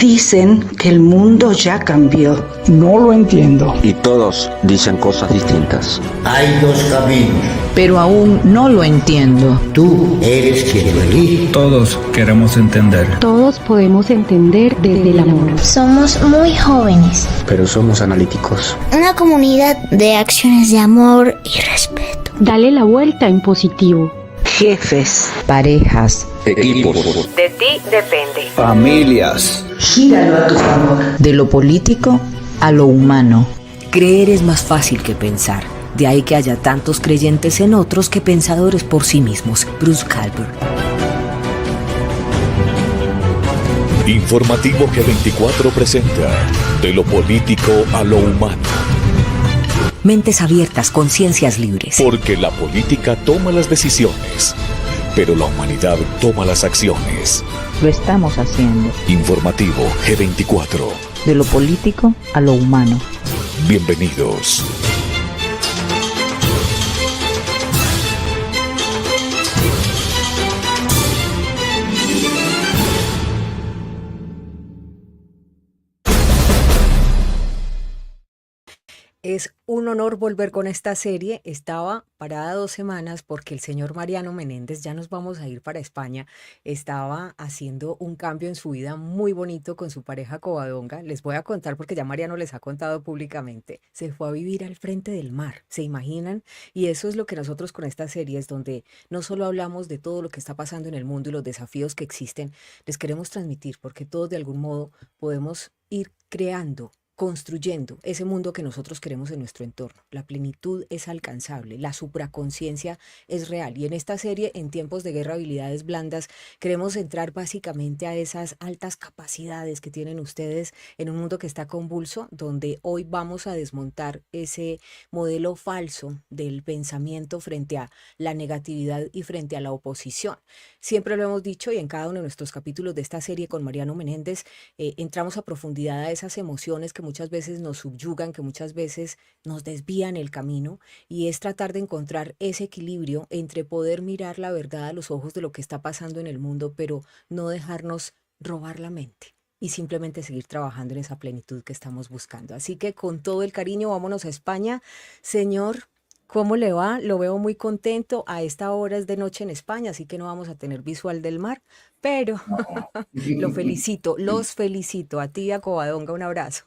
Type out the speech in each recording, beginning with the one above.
Dicen que el mundo ya cambió. No lo entiendo. Y todos dicen cosas distintas. Hay dos caminos. Pero aún no lo entiendo. Tú eres quien lo elige. Todos queremos entender. Todos podemos entender desde el amor. Somos muy jóvenes. Pero somos analíticos. Una comunidad de acciones de amor y respeto. Dale la vuelta en positivo. Jefes, Parejas. Equipos. De ti depende. Familias. Gíralo a tu favor. De lo político a lo humano. Creer es más fácil que pensar. De ahí que haya tantos creyentes en otros que pensadores por sí mismos. Bruce Calvert. Informativo G24 presenta De lo político a lo humano. Mentes abiertas, conciencias libres. Porque la política toma las decisiones, pero la humanidad toma las acciones. Lo estamos haciendo. Informativo G24. De lo político a lo humano. Bienvenidos. Es un honor volver con esta serie. Estaba parada 2 semanas porque el señor Mariano Menéndez, ya nos vamos a ir para España, estaba haciendo un cambio en su vida muy bonito con su pareja Covadonga. Les voy a contar porque ya Mariano les ha contado públicamente. Se fue a vivir al frente del mar, ¿se imaginan? Y eso es lo que nosotros con esta serie es donde no solo hablamos de todo lo que está pasando en el mundo y los desafíos que existen, les queremos transmitir porque todos de algún modo podemos ir creando, construyendo ese mundo que nosotros queremos en nuestro entorno. La plenitud es alcanzable, la supraconciencia es real. Y en esta serie, en tiempos de guerra, habilidades blandas, queremos entrar básicamente a esas altas capacidades que tienen ustedes en un mundo que está convulso, donde hoy vamos a desmontar ese modelo falso del pensamiento frente a la negatividad y frente a la oposición. Siempre lo hemos dicho y en cada uno de nuestros capítulos de esta serie con Mariano Menéndez entramos a profundidad a esas emociones que muchas veces nos subyugan, que muchas veces nos desvían el camino, y es tratar de encontrar ese equilibrio entre poder mirar la verdad a los ojos de lo que está pasando en el mundo, pero no dejarnos robar la mente y simplemente seguir trabajando en esa plenitud que estamos buscando. Así que con todo el cariño, vámonos a España. Señor, ¿cómo le va? Lo veo muy contento. A esta hora es de noche en España, así que no vamos a tener visual del mar, pero lo felicito, los felicito. A ti y a Covadonga, un abrazo.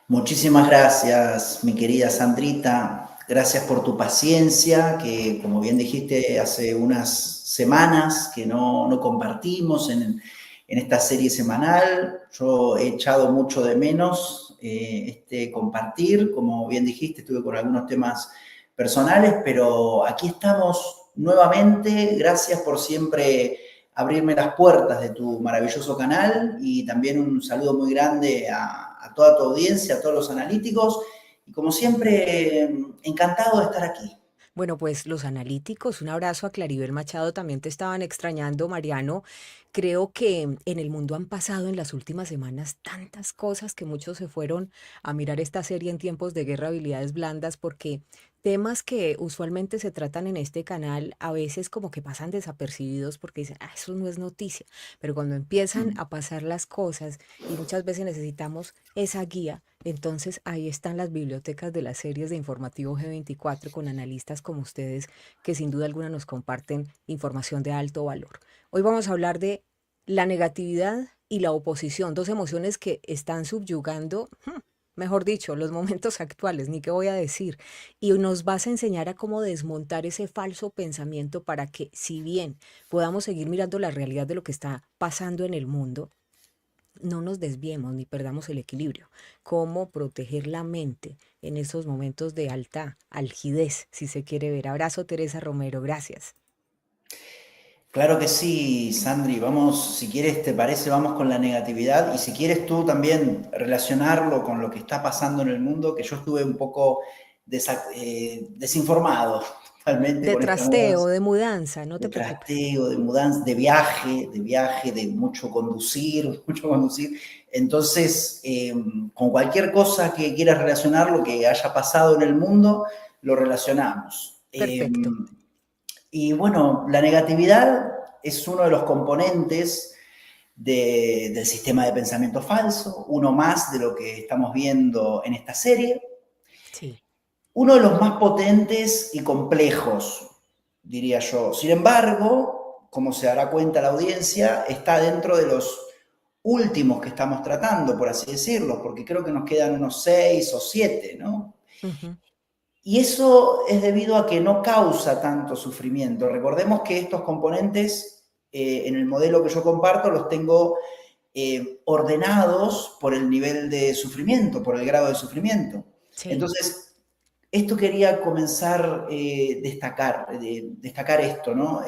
Muchísimas gracias, mi querida Sandrita. Gracias por tu paciencia, que como bien dijiste, hace unas semanas que no compartimos en esta serie semanal. Yo he echado mucho de menos compartir. Como bien dijiste, estuve con algunos temas personales, pero aquí estamos nuevamente. Gracias por siempre abrirme las puertas de tu maravilloso canal, y también un saludo muy grande a toda tu audiencia, a todos los analíticos, y como siempre, encantado de estar aquí. Bueno, pues los analíticos, un abrazo a Claribel Machado, también te estaban extrañando, Mariano. Creo que en el mundo han pasado en las últimas semanas tantas cosas que muchos se fueron a mirar esta serie en tiempos de guerra, habilidades blandas, porque temas que usualmente se tratan en este canal a veces como que pasan desapercibidos porque dicen, eso no es noticia, pero cuando empiezan a pasar las cosas y muchas veces necesitamos esa guía, entonces ahí están las bibliotecas de las series de Informativo G24 con analistas como ustedes que sin duda alguna nos comparten información de alto valor. Hoy vamos a hablar de la negatividad y la oposición, dos emociones que están subyugando, mejor dicho, los momentos actuales, ni qué voy a decir. Y nos vas a enseñar a cómo desmontar ese falso pensamiento para que, si bien podamos seguir mirando la realidad de lo que está pasando en el mundo, no nos desviemos ni perdamos el equilibrio. Cómo proteger la mente en esos momentos de alta algidez, si se quiere ver. Abrazo, Teresa Romero, gracias. Claro que sí, Sandri. Vamos, si quieres, te parece, vamos con la negatividad, y si quieres tú también relacionarlo con lo que está pasando en el mundo, que yo estuve un poco desinformado totalmente. De trasteo, de mudanza, no te preocupes. De trasteo, de mudanza, de viaje, de mucho conducir. Entonces, con cualquier cosa que quieras relacionar lo que haya pasado en el mundo, lo relacionamos. Perfecto. Y bueno, la negatividad es uno de los componentes del sistema de pensamiento falso, uno más de lo que estamos viendo en esta serie. Sí. Uno de los más potentes y complejos, diría yo. Sin embargo, como se dará cuenta la audiencia, está dentro de los últimos que estamos tratando, por así decirlo, porque creo que nos quedan unos 6 o 7, ¿no? Ujú. Y eso es debido a que no causa tanto sufrimiento. Recordemos que estos componentes, en el modelo que yo comparto, los tengo ordenados por el nivel de sufrimiento, por el grado de sufrimiento. Sí. Entonces, esto quería comenzar destacar esto, ¿no?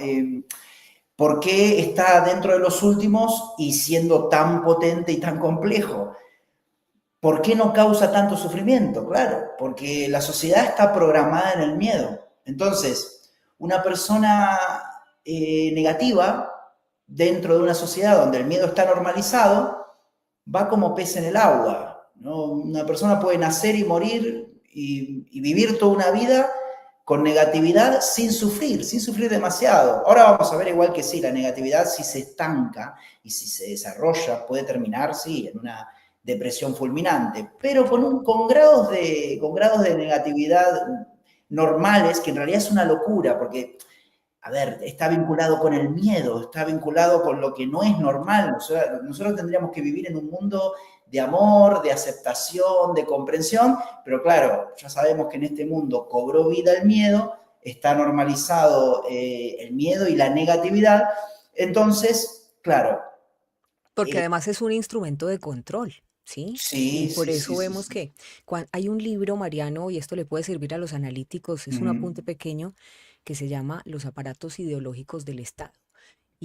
¿Por qué está dentro de los últimos y siendo tan potente y tan complejo? ¿Por qué no causa tanto sufrimiento? Claro, porque la sociedad está programada en el miedo. Entonces, una persona negativa dentro de una sociedad donde el miedo está normalizado va como pez en el agua, ¿no? Una persona puede nacer y morir y vivir toda una vida con negatividad sin sufrir demasiado. Ahora vamos a ver igual que sí, la negatividad si se estanca y si se desarrolla puede terminar, sí, en una depresión fulminante, pero con grados de negatividad normales, que en realidad es una locura, porque, a ver, está vinculado con el miedo, está vinculado con lo que no es normal. O sea, nosotros tendríamos que vivir en un mundo de amor, de aceptación, de comprensión, pero claro, ya sabemos que en este mundo cobró vida el miedo, está normalizado el miedo y la negatividad, entonces, claro. Porque además es un instrumento de control, ¿sí? Y Sí, por sí, eso sí, sí, vemos sí. que hay un libro, Mariano, y esto le puede servir a los analíticos, es un apunte pequeño que se llama Los aparatos ideológicos del Estado.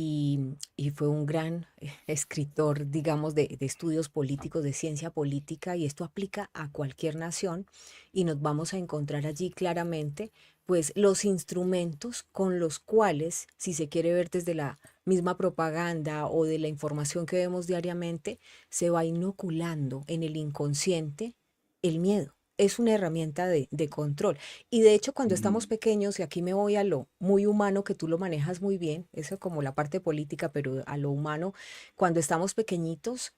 Y fue un gran escritor, digamos, de estudios políticos, de ciencia política, y esto aplica a cualquier nación, y nos vamos a encontrar allí claramente, pues, los instrumentos con los cuales, si se quiere ver desde la misma propaganda o de la información que vemos diariamente, se va inoculando en el inconsciente el miedo. Es una herramienta de control. Y de hecho, cuando estamos pequeños, y aquí me voy a lo muy humano, que tú lo manejas muy bien, eso como la parte política, pero a lo humano, cuando estamos pequeñitos,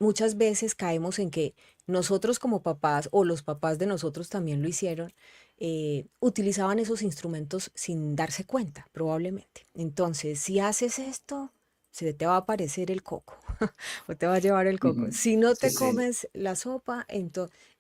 muchas veces caemos en que nosotros como papás, o los papás de nosotros también lo hicieron, utilizaban esos instrumentos sin darse cuenta, probablemente. Entonces, si haces esto, se te va a aparecer el coco o te va a llevar el coco. Si no Sí, te sí. comes la sopa,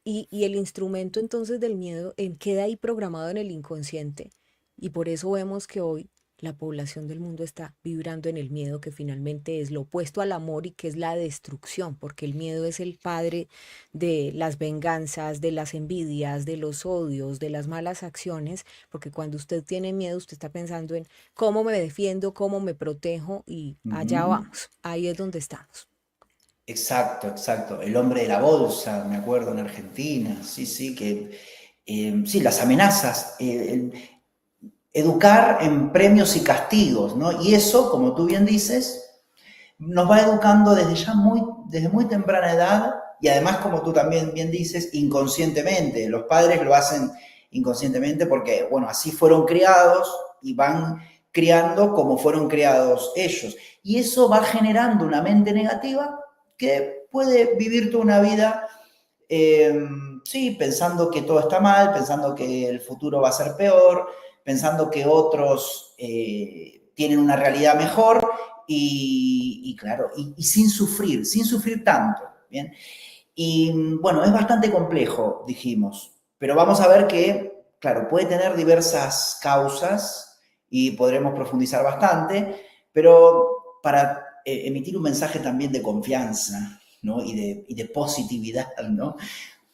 y el instrumento entonces del miedo queda ahí programado en el inconsciente. Y por eso vemos que hoy la población del mundo está vibrando en el miedo, que finalmente es lo opuesto al amor y que es la destrucción, porque el miedo es el padre de las venganzas, de las envidias, de los odios, de las malas acciones, porque cuando usted tiene miedo, usted está pensando en cómo me defiendo, cómo me protejo, y allá vamos, ahí es donde estamos. Exacto, exacto. El hombre de la bolsa, me acuerdo, en Argentina. Sí, sí, sí, las amenazas. Educar en premios y castigos, ¿no? Y eso, como tú bien dices, nos va educando desde muy temprana edad y además, como tú también bien dices, inconscientemente. Los padres lo hacen inconscientemente porque, bueno, así fueron criados y van criando como fueron criados ellos. Y eso va generando una mente negativa que puede vivir toda una vida, sí, pensando que todo está mal, pensando que el futuro va a ser peor, pensando que otros tienen una realidad mejor y claro, y sin sufrir tanto, ¿bien? Y bueno, es bastante complejo, dijimos, pero vamos a ver que, claro, puede tener diversas causas y podremos profundizar bastante, pero para emitir un mensaje también de confianza, ¿no? Y de positividad, ¿no?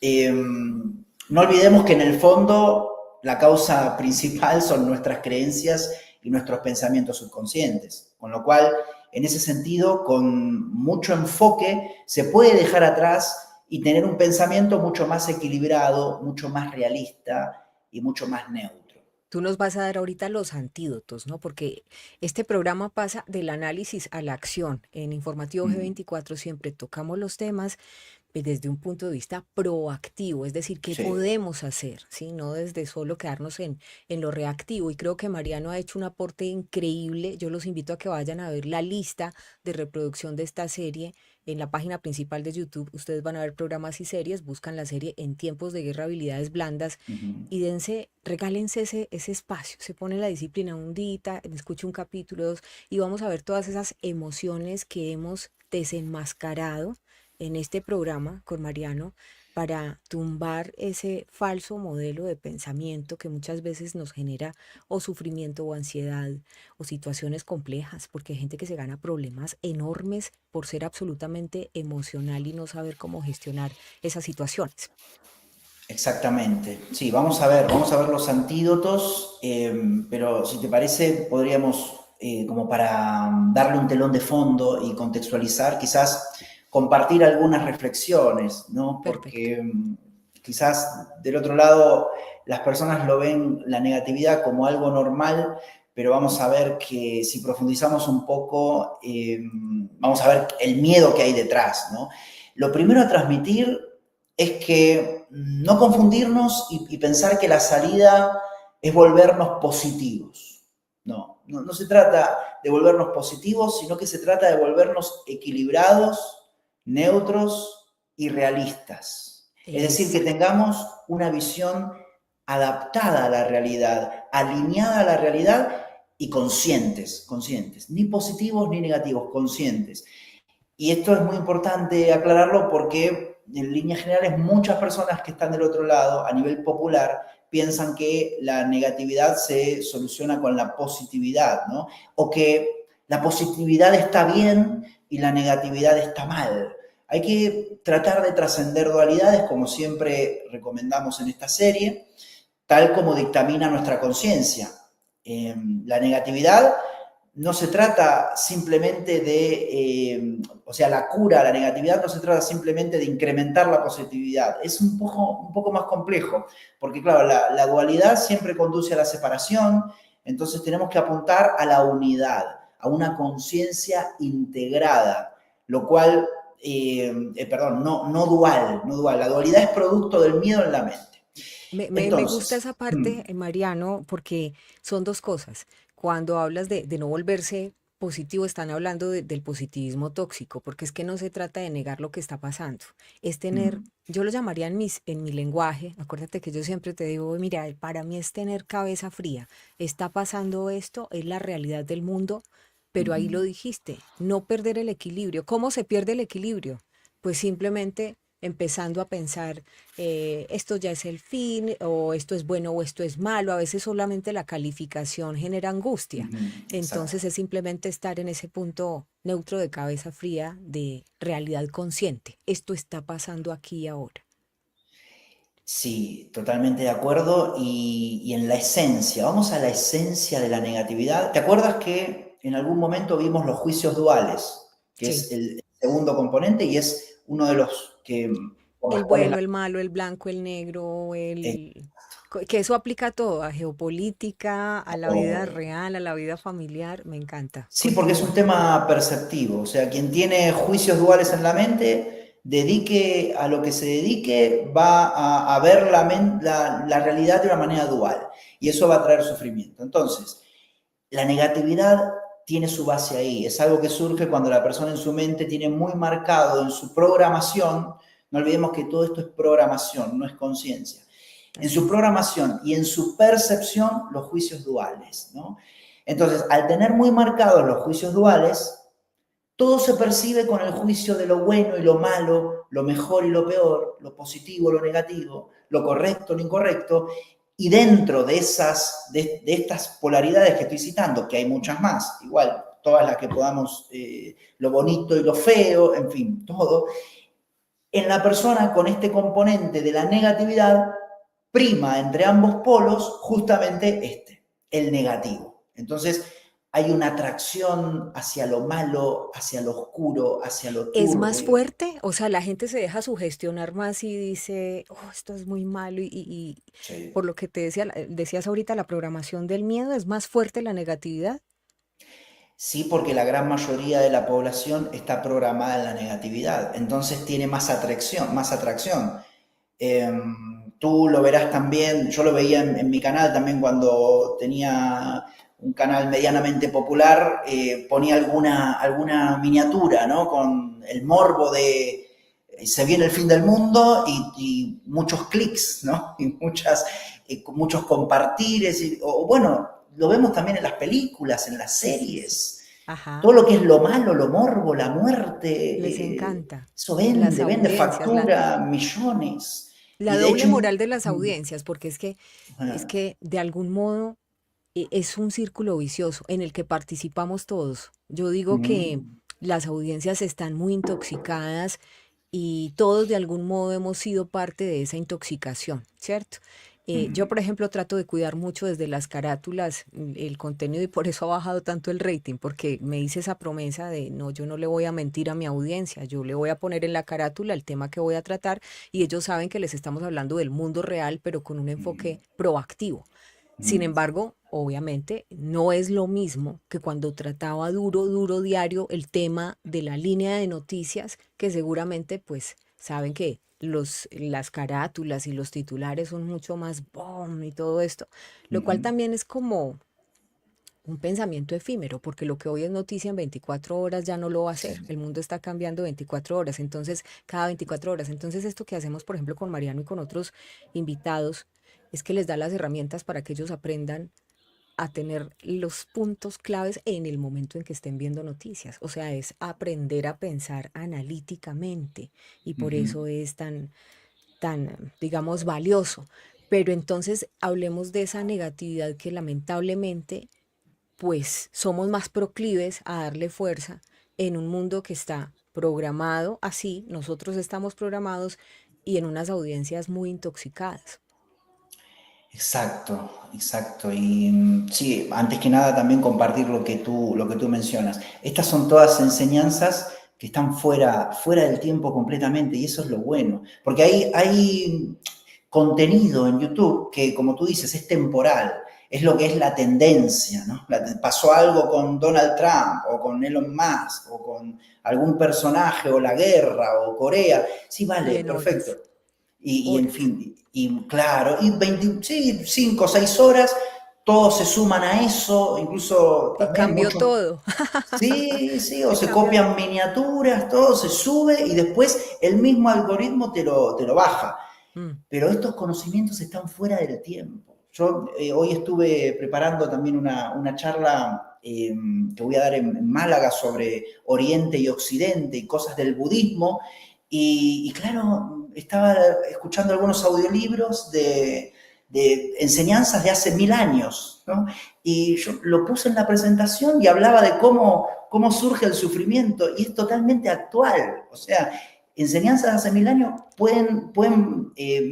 No olvidemos que en el fondo la causa principal son nuestras creencias y nuestros pensamientos subconscientes, con lo cual, en ese sentido, con mucho enfoque, se puede dejar atrás y tener un pensamiento mucho más equilibrado, mucho más realista y mucho más neutro. Tú nos vas a dar ahorita los antídotos, ¿no? Porque este programa pasa del análisis a la acción. En Informativo G24 siempre tocamos los temas, desde un punto de vista proactivo, es decir, qué Sí. podemos hacer, ¿sí? No desde solo quedarnos en lo reactivo. Y creo que Mariano ha hecho un aporte increíble. Yo los invito a que vayan a ver la lista de reproducción de esta serie en la página principal de YouTube. Ustedes van a ver programas y series, buscan la serie En tiempos de guerra, habilidades blandas Ujú. y regálense ese espacio. Se pone la disciplina un día, escuche un capítulo, dos, y vamos a ver todas esas emociones que hemos desenmascarado en este programa con Mariano para tumbar ese falso modelo de pensamiento que muchas veces nos genera o sufrimiento o ansiedad o situaciones complejas, porque hay gente que se gana problemas enormes por ser absolutamente emocional y no saber cómo gestionar esas situaciones. Exactamente. Sí, vamos a ver los antídotos, pero si te parece, podríamos, como para darle un telón de fondo y contextualizar, quizás compartir algunas reflexiones, ¿no? Perfecto. Porque quizás del otro lado las personas lo ven la negatividad como algo normal, pero vamos a ver que si profundizamos un poco, vamos a ver el miedo que hay detrás, ¿no? Lo primero a transmitir es que no confundirnos y pensar que la salida es volvernos positivos. No se trata de volvernos positivos, sino que se trata de volvernos equilibrados, neutros y realistas. Es decir, que Exacto. tengamos una visión adaptada a la realidad, alineada a la realidad y conscientes, ni positivos ni negativos, conscientes. Y esto es muy importante aclararlo porque en líneas generales muchas personas que están del otro lado a nivel popular piensan que la negatividad se soluciona con la positividad, ¿no? O que la positividad está bien y la negatividad está mal. Hay que tratar de trascender dualidades, como siempre recomendamos en esta serie, tal como dictamina nuestra conciencia. La negatividad no se trata simplemente de, o sea, la cura, la negatividad no se trata simplemente de incrementar la positividad, es un poco más complejo, porque claro, la dualidad siempre conduce a la separación, entonces tenemos que apuntar a la unidad, a una conciencia integrada, lo cual, perdón, no dual, la dualidad es producto del miedo en la mente. Me gusta esa Entonces, parte, Mariano, porque son dos cosas. Cuando hablas de no volverse positivo, están hablando del positivismo tóxico, porque es que no se trata de negar lo que está pasando, es tener, yo lo llamaría en mi lenguaje, acuérdate que yo siempre te digo, mira, para mí es tener cabeza fría, está pasando esto, es la realidad del mundo, pero ahí lo dijiste, no perder el equilibrio. ¿Cómo se pierde el equilibrio? Pues simplemente empezando a pensar, esto ya es el fin, o esto es bueno o esto es malo. A veces solamente la calificación genera angustia. exacto. Entonces es simplemente estar en ese punto neutro de cabeza fría, de realidad consciente. Esto está pasando aquí y ahora. Sí, totalmente de acuerdo. Y en la esencia, vamos a la esencia de la negatividad. ¿Te acuerdas que en algún momento vimos los juicios duales, que Sí. es el segundo componente y es uno de los que, por El las cuales bueno, el malo, el blanco, el negro, eh, que eso aplica a todo, a geopolítica, a la vida o- real, a la vida familiar. Me encanta. sí, porque es un Continúa. tema perceptivo. O sea, quien tiene juicios duales en la mente, dedique a lo que se dedique, va a ver la realidad de una manera dual. Y eso va a traer sufrimiento. Entonces, la negatividad tiene su base ahí, es algo que surge cuando la persona en su mente tiene muy marcado en su programación, no olvidemos que todo esto es programación, no es conciencia, en Así su es. programación y en su percepción los juicios duales, ¿no? Entonces, al tener muy marcados los juicios duales, todo se percibe con el juicio de lo bueno y lo malo, lo mejor y lo peor, lo positivo, lo negativo, lo correcto, lo incorrecto, y dentro de estas polaridades que estoy citando, que hay muchas más, igual, todas las que podamos, lo bonito y lo feo, en fin, todo, en la persona con este componente de la negatividad prima entre ambos polos justamente el negativo. Entonces hay una atracción hacia lo malo, hacia lo oscuro, hacia lo Es más turbio. fuerte, o sea, la gente se deja sugestionar más y dice, oh, esto es muy malo y Sí. por lo que te decía, decías ahorita, la programación del miedo es más fuerte la negatividad. Sí, porque la gran mayoría de la población está programada en la negatividad, entonces tiene más atracción, más atracción. Tú lo verás también, yo lo veía en mi canal también cuando tenía un canal medianamente popular, ponía alguna miniatura, ¿no? Con el morbo de se viene el fin del mundo y muchos clics, ¿no? Y muchos compartires, o bueno, lo vemos también en las películas, en las series. Ajá. Todo lo que es lo malo, lo morbo, la muerte, Les encanta. eso Las vende, audiencias, factura millones. la Y de doble hecho, moral de las audiencias, porque es ah, que de algún modo es un círculo vicioso en el que participamos todos. Yo digo que mm, las audiencias están muy intoxicadas y todos de algún modo hemos sido parte de esa intoxicación, ¿cierto? Yo, por ejemplo, trato de cuidar mucho desde las carátulas el contenido y por eso ha bajado tanto el rating, porque me hice esa promesa de no, yo no le voy a mentir a mi audiencia, yo le voy a poner en la carátula el tema que voy a tratar y ellos saben que les estamos hablando del mundo real, pero con un enfoque proactivo. Sin mm, embargo, obviamente, no es lo mismo que cuando trataba duro, duro diario el tema de la línea de noticias, que seguramente pues saben que las carátulas y los titulares son mucho más boom y todo esto, lo cual ujú. también es como un pensamiento efímero, porque lo que hoy es noticia en 24 horas ya no lo va a Sí. ser. El mundo está cambiando 24 horas, entonces cada 24 horas. Entonces esto que hacemos, por ejemplo, con Mariano y con otros invitados, es que les da las herramientas para que ellos aprendan a tener los puntos claves en el momento en que estén viendo noticias. O sea, es aprender a pensar analíticamente y por Ujú. eso es tan, digamos, valioso. Pero entonces hablemos de esa negatividad que lamentablemente pues somos más proclives a darle fuerza en un mundo que está programado así, nosotros estamos programados y en unas audiencias muy intoxicadas. Exacto, exacto. Y sí, antes que nada también compartir lo que tú mencionas. Estas son todas enseñanzas que están fuera del tiempo completamente y eso es lo bueno. Porque hay contenido en YouTube que, como tú dices, es temporal. Es lo que es la tendencia, ¿no? Pasó algo con Donald Trump o con Elon Musk o con algún personaje o la guerra o Corea. Sí, Y vale, en perfecto. horas, Y en horas. fin, y claro, y 20, sí, 5 o 6 horas, todos se suman a eso, incluso Y también cambió muchos, todo. sí, sí, o Se se cambió copian todo. miniaturas, todo se sube y después el mismo algoritmo te lo baja. Mm. Pero estos conocimientos están fuera del tiempo. Yo hoy estuve preparando también una charla que voy a dar en Málaga sobre Oriente y Occidente y cosas del budismo. Y claro, estaba escuchando algunos audiolibros de enseñanzas de hace 1000 años, ¿no? Y yo lo puse en la presentación y hablaba de cómo surge el sufrimiento y es totalmente actual. O sea, enseñanzas de hace 1000 años pueden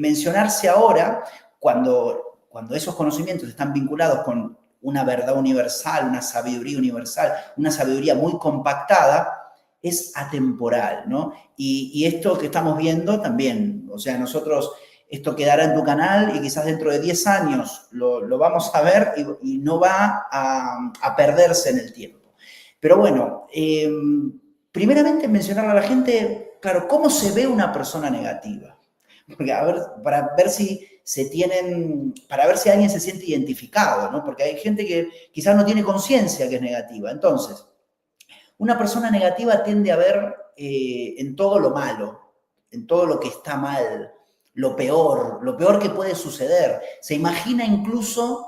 mencionarse ahora cuando esos conocimientos están vinculados con una verdad universal, una sabiduría universal, una sabiduría muy compactada, es atemporal, ¿no? Y esto que estamos viendo también, o sea, nosotros, esto quedará en tu canal y quizás dentro de 10 años lo vamos a ver y no va a perderse en el tiempo. Pero bueno, primeramente mencionarle a la gente, claro, ¿cómo se ve una persona negativa? Porque a ver, para ver si alguien se siente identificado, ¿no? Porque hay gente que quizás no tiene conciencia que es negativa. Entonces, una persona negativa tiende a ver en todo lo malo, en todo lo que está mal, lo peor que puede suceder. Se imagina incluso,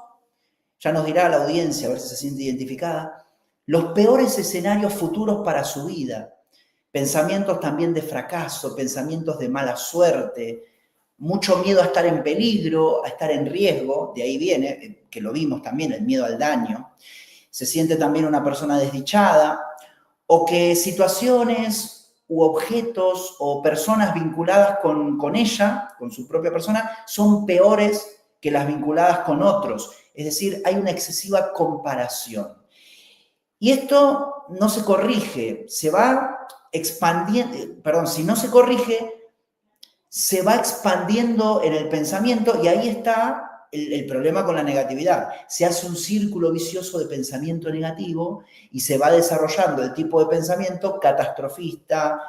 ya nos dirá la audiencia, a ver si se siente identificada, los peores escenarios futuros para su vida. Pensamientos también de fracaso, pensamientos de mala suerte, mucho miedo a estar en peligro, a estar en riesgo, de ahí viene, que lo vimos también, el miedo al daño. Se siente también una persona desdichada, o que situaciones u objetos o personas vinculadas con ella, con su propia persona, son peores que las vinculadas con otros. Es decir, hay una excesiva comparación. Y esto no se corrige, se va expandiendo, perdón, si no se corrige, se va expandiendo en el pensamiento y ahí está el problema con la negatividad. Se hace un círculo vicioso de pensamiento negativo y se va desarrollando el tipo de pensamiento catastrofista,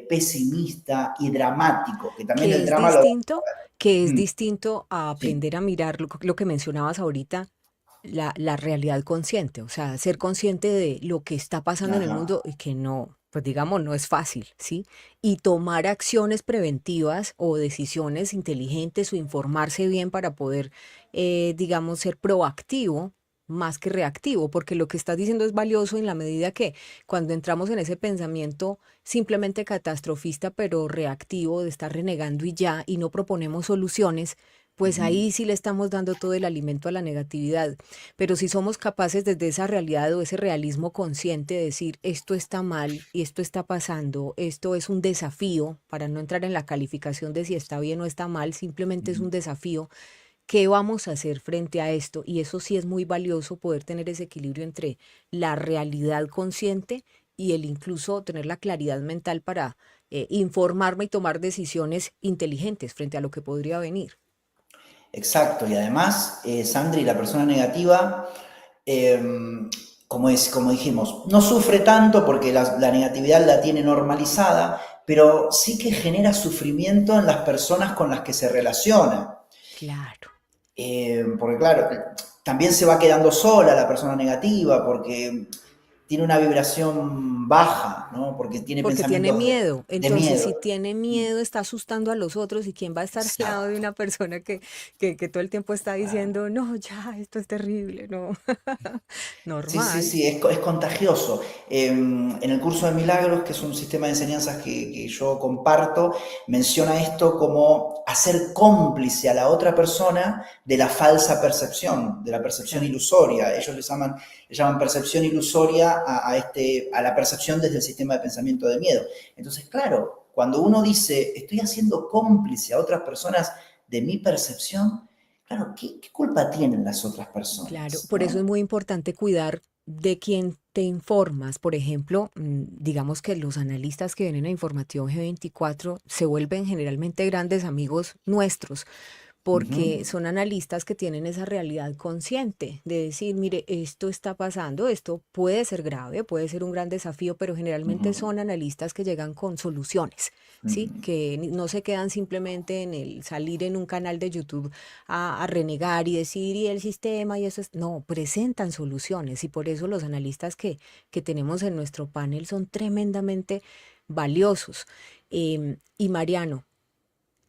pesimista y dramático, que también Que el es drama distinto, que es Mm, distinto a sí, aprender a mirar lo que mencionabas ahorita, la realidad consciente, o sea, ser consciente de lo que está pasando en el ajá. mundo y que no, pues digamos, no es fácil, ¿sí? Y tomar acciones preventivas o decisiones inteligentes o informarse bien para poder, digamos, ser proactivo más que reactivo, porque lo que estás diciendo es valioso en la medida que cuando entramos en ese pensamiento simplemente catastrofista, pero reactivo de estar renegando y ya, y no proponemos soluciones, pues Ujú. ahí sí le estamos dando todo el alimento a la negatividad. Pero si somos capaces desde esa realidad o ese realismo consciente de decir esto está mal y esto está pasando, esto es un desafío, para no entrar en la calificación de si está bien o está mal, simplemente es un desafío. ¿Qué vamos a hacer frente a esto? Y eso sí es muy valioso poder tener ese equilibrio entre la realidad consciente y el incluso tener la claridad mental para informarme y tomar decisiones inteligentes frente a lo que podría venir. Exacto, y además, Sandri, la persona negativa, eh, como dijimos, no sufre tanto porque la negatividad la tiene normalizada, pero sí que genera sufrimiento en las personas con las que se relaciona. Claro. Porque claro, también se va quedando sola la persona negativa porque tiene una vibración baja, ¿no? Porque tiene Porque tiene pensamientos miedo. de Entonces, miedo. si tiene miedo, está asustando a los otros. ¿Y quién va a estar al lado de Exacto. una persona que todo el tiempo está diciendo, no, ya, esto es terrible, no? Sí, sí, Normal. sí, es contagioso. En el curso de Milagros, que es un sistema de enseñanzas que yo comparto, menciona esto como hacer cómplice a la otra persona de la falsa percepción, de la percepción Claro. ilusoria. Ellos le llaman percepción ilusoria a la percepción desde el sistema de pensamiento de miedo. Entonces, claro, cuando uno dice, estoy haciendo cómplice a otras personas de mi percepción, claro, ¿qué culpa tienen las otras Claro, personas? por eso es ¿No? muy importante cuidar de quién te informas. Por ejemplo, digamos que los analistas que vienen a Informativo G24 se vuelven generalmente grandes amigos nuestros, porque Ujú, son analistas que tienen esa realidad consciente de decir, mire, esto está pasando, esto puede ser grave, puede ser un gran desafío, pero generalmente ujú, son analistas que llegan con soluciones, ¿sí? ujú. Que no se quedan simplemente en el salir en un canal de YouTube a renegar y decir, y el sistema, y eso es, no, presentan soluciones, y por eso los analistas que tenemos en nuestro panel son tremendamente valiosos. Y Mariano,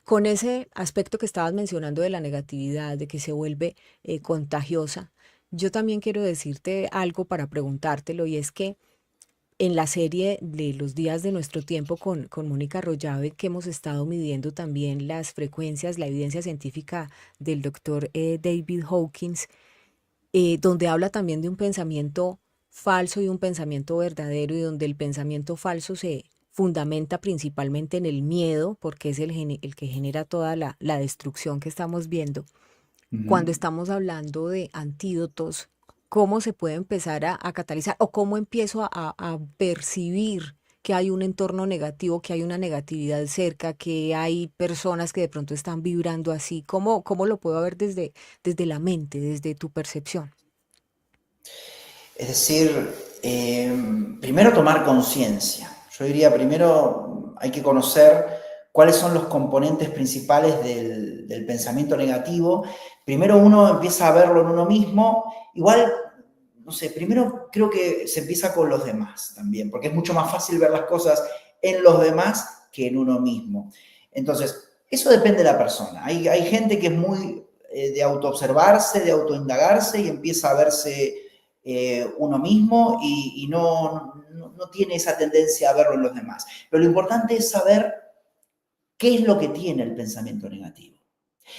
con ese aspecto que estabas mencionando de la negatividad, de que se vuelve contagiosa, yo también quiero decirte algo para preguntártelo y es que en la serie de los días de nuestro tiempo con Mónica Rollave, que hemos estado midiendo también las frecuencias, la evidencia científica del doctor David Hawkins, donde habla también de un pensamiento falso y un pensamiento verdadero, y donde el pensamiento falso se fundamenta principalmente en el miedo, porque es el que genera toda la destrucción que estamos viendo. Cuando Ujú. estamos hablando de antídotos, ¿cómo se puede empezar a catalizar o cómo empiezo a percibir que hay un entorno negativo, que hay una negatividad cerca, que hay personas que de pronto están vibrando así? ¿Cómo lo puedo ver desde la mente, desde tu percepción? Es decir, primero tomar conciencia. Yo diría, primero hay que conocer cuáles son los componentes principales del pensamiento negativo. Primero uno empieza a verlo en uno mismo. Igual, no sé, primero creo que se empieza con los demás también, porque es mucho más fácil ver las cosas en los demás que en uno mismo. Entonces, eso depende de la persona. Hay gente que es muy de autoobservarse, de autoindagarse y empieza a verse uno mismo y no tiene esa tendencia a verlo en los demás. Pero lo importante es saber qué es lo que tiene el pensamiento negativo.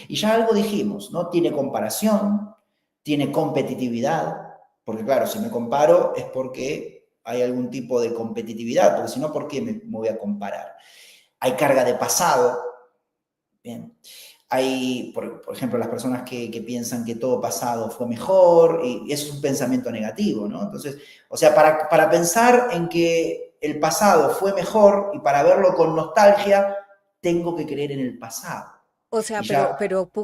Y ya algo dijimos, ¿no? Tiene comparación, tiene competitividad, porque claro, si me comparo es porque hay algún tipo de competitividad, porque si no, ¿por qué me voy a comparar? Hay carga de pasado, bien. Hay, por ejemplo, las personas que piensan que todo pasado fue mejor, y eso es un pensamiento negativo, ¿no? Entonces, o sea, para pensar en que el pasado fue mejor y para verlo con nostalgia, tengo que creer en el pasado. O sea, Y ya,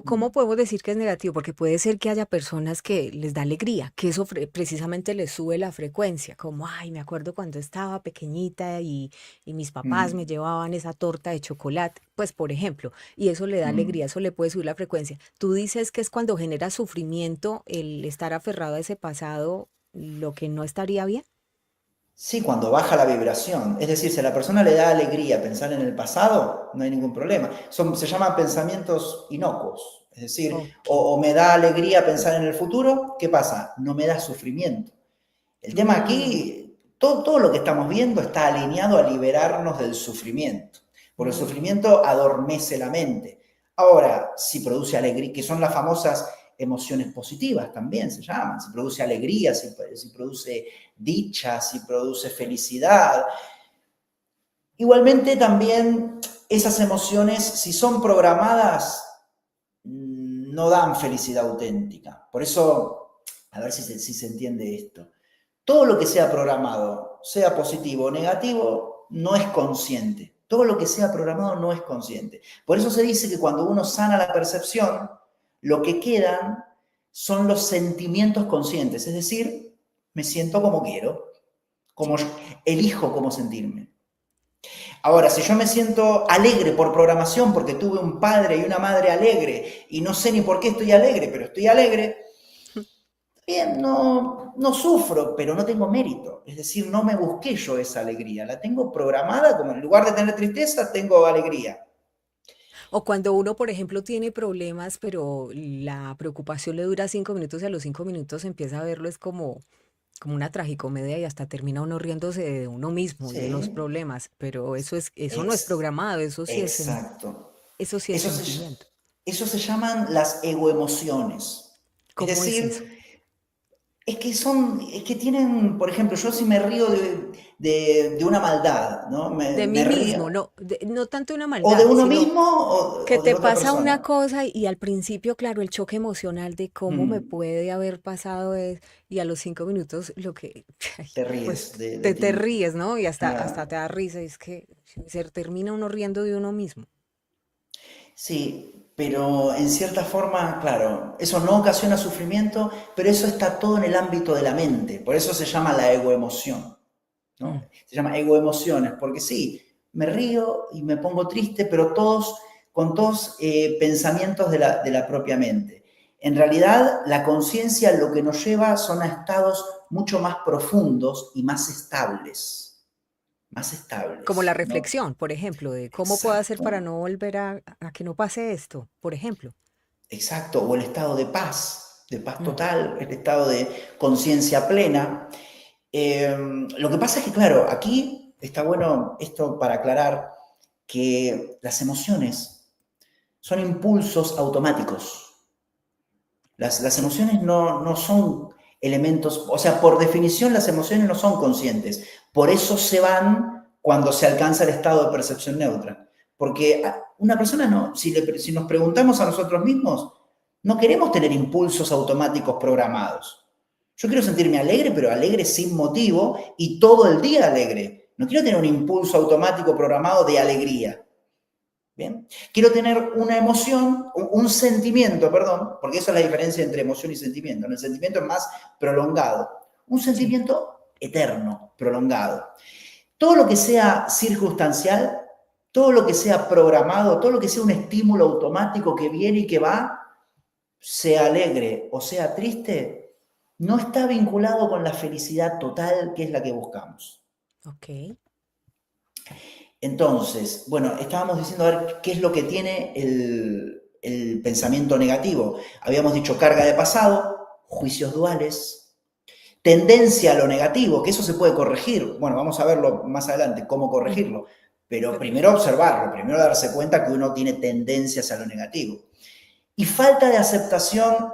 ¿cómo podemos decir que es negativo? Porque puede ser que haya personas que les da alegría, que eso precisamente les sube la frecuencia, como, ay, me acuerdo cuando estaba pequeñita y mis papás me mm, llevaban esa torta de chocolate, pues por ejemplo, y eso le da alegría, mm. eso le puede subir la frecuencia. Tú dices que es cuando genera sufrimiento el estar aferrado a ese pasado, lo que no estaría bien. Sí, cuando baja la vibración. Es decir, si a la persona le da alegría pensar en el pasado, no hay ningún problema. Se llaman pensamientos inocuos. Es decir, Ok. o me da alegría pensar en el futuro, ¿qué pasa? No me da sufrimiento. El tema Mm, aquí, todo lo que estamos viendo está alineado a liberarnos del sufrimiento, porque el mm. sufrimiento adormece la mente. Ahora, si produce alegría, que son las famosas emociones positivas también se llaman, si produce alegría, si produce dicha, si produce felicidad. Igualmente también esas emociones, si son programadas, no dan felicidad auténtica. Por eso, a ver si se entiende esto. Todo lo que sea programado, sea positivo o negativo, no es consciente. Todo lo que sea programado no es consciente. Por eso se dice que cuando uno sana la percepción, lo que quedan son los sentimientos conscientes. Es decir, me siento como quiero, como elijo cómo sentirme. Ahora, si yo me siento alegre por programación porque tuve un padre y una madre alegre y no sé ni por qué estoy alegre, pero estoy alegre, bien, no sufro, pero no tengo mérito. Es decir, no me busqué yo esa alegría. La tengo programada como en lugar de tener tristeza, tengo alegría. O cuando uno, por ejemplo, tiene problemas, pero la preocupación le dura 5 minutos y a los 5 minutos empieza a verlo, es como una tragicomedia y hasta termina uno riéndose de uno mismo y de los Sí, problemas, pero eso no es ex, programado, exacto. eso sí es Eso sentimiento. eso se llaman las egoemociones. Es ¿Cómo es decir, eso? es que tienen, por ejemplo, yo si me río de una maldad, ¿no? De Me mí mismo, río, no tanto una o de maldad, uno sino mismo que o de te otra pasa persona. una cosa y al principio, claro, el choque emocional de cómo me Mm, puede haber pasado es, y a los 5 minutos lo que, ay, te pues ríes de ti te mismo. ríes, ¿no? Y hasta Ah, te da risa, y es que se termina uno riendo de uno mismo. sí, pero en cierta forma, claro, eso no ocasiona sufrimiento, pero eso está todo en el ámbito de la mente. Por eso se llama la egoemoción, ¿no? Mm. Se llama egoemociones, porque sí, me río y me pongo triste, pero todos con todos pensamientos de la propia mente. En realidad, la conciencia lo que nos lleva son a estados mucho más profundos y más Como la estables, ¿no? reflexión, por ejemplo, de cómo puedo hacer para Exacto. no volver a que no pase esto, por ejemplo. Exacto, o el estado de paz Mm. total, el estado de conciencia plena. Lo que pasa es que, claro, aquí está bueno esto para aclarar que las emociones son impulsos automáticos. Las Sí. emociones no son elementos, o sea, por definición las emociones no son conscientes. Por eso se van cuando se alcanza el estado de percepción neutra. Porque una persona no, si nos preguntamos a nosotros mismos, no queremos tener impulsos automáticos programados. Yo quiero sentirme alegre, pero alegre sin motivo y todo el día alegre. No quiero tener un impulso automático programado de alegría. ¿Bien? Quiero tener una emoción, un sentimiento, perdón, porque esa es la diferencia entre emoción y sentimiento. ¿No? El sentimiento es más prolongado. Un Sí. sentimiento eterno, prolongado. Todo lo que sea circunstancial, todo lo que sea programado, todo lo que sea un estímulo automático que viene y que va, sea alegre o sea triste, no está vinculado con la felicidad total que es la que buscamos. Ok. Entonces, bueno, estábamos diciendo a ver qué es lo que tiene el pensamiento negativo. Habíamos dicho carga de pasado, juicios duales, tendencia a lo negativo, que eso se puede corregir. Bueno, vamos a verlo más adelante, cómo Ujú. corregirlo. Pero Pero primero observarlo, primero darse cuenta que uno tiene tendencias a lo negativo. Y falta de aceptación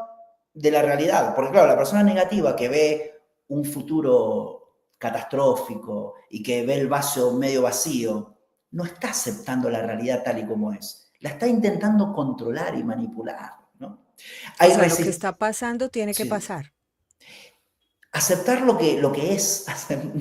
de la realidad, porque claro, la persona negativa que ve un futuro catastrófico y que ve el vaso medio vacío, no está aceptando la realidad tal y como es. La está intentando controlar y manipular, ¿no? o Hay sea, lo que resist está pasando tiene que sí. pasar. aceptar lo que es,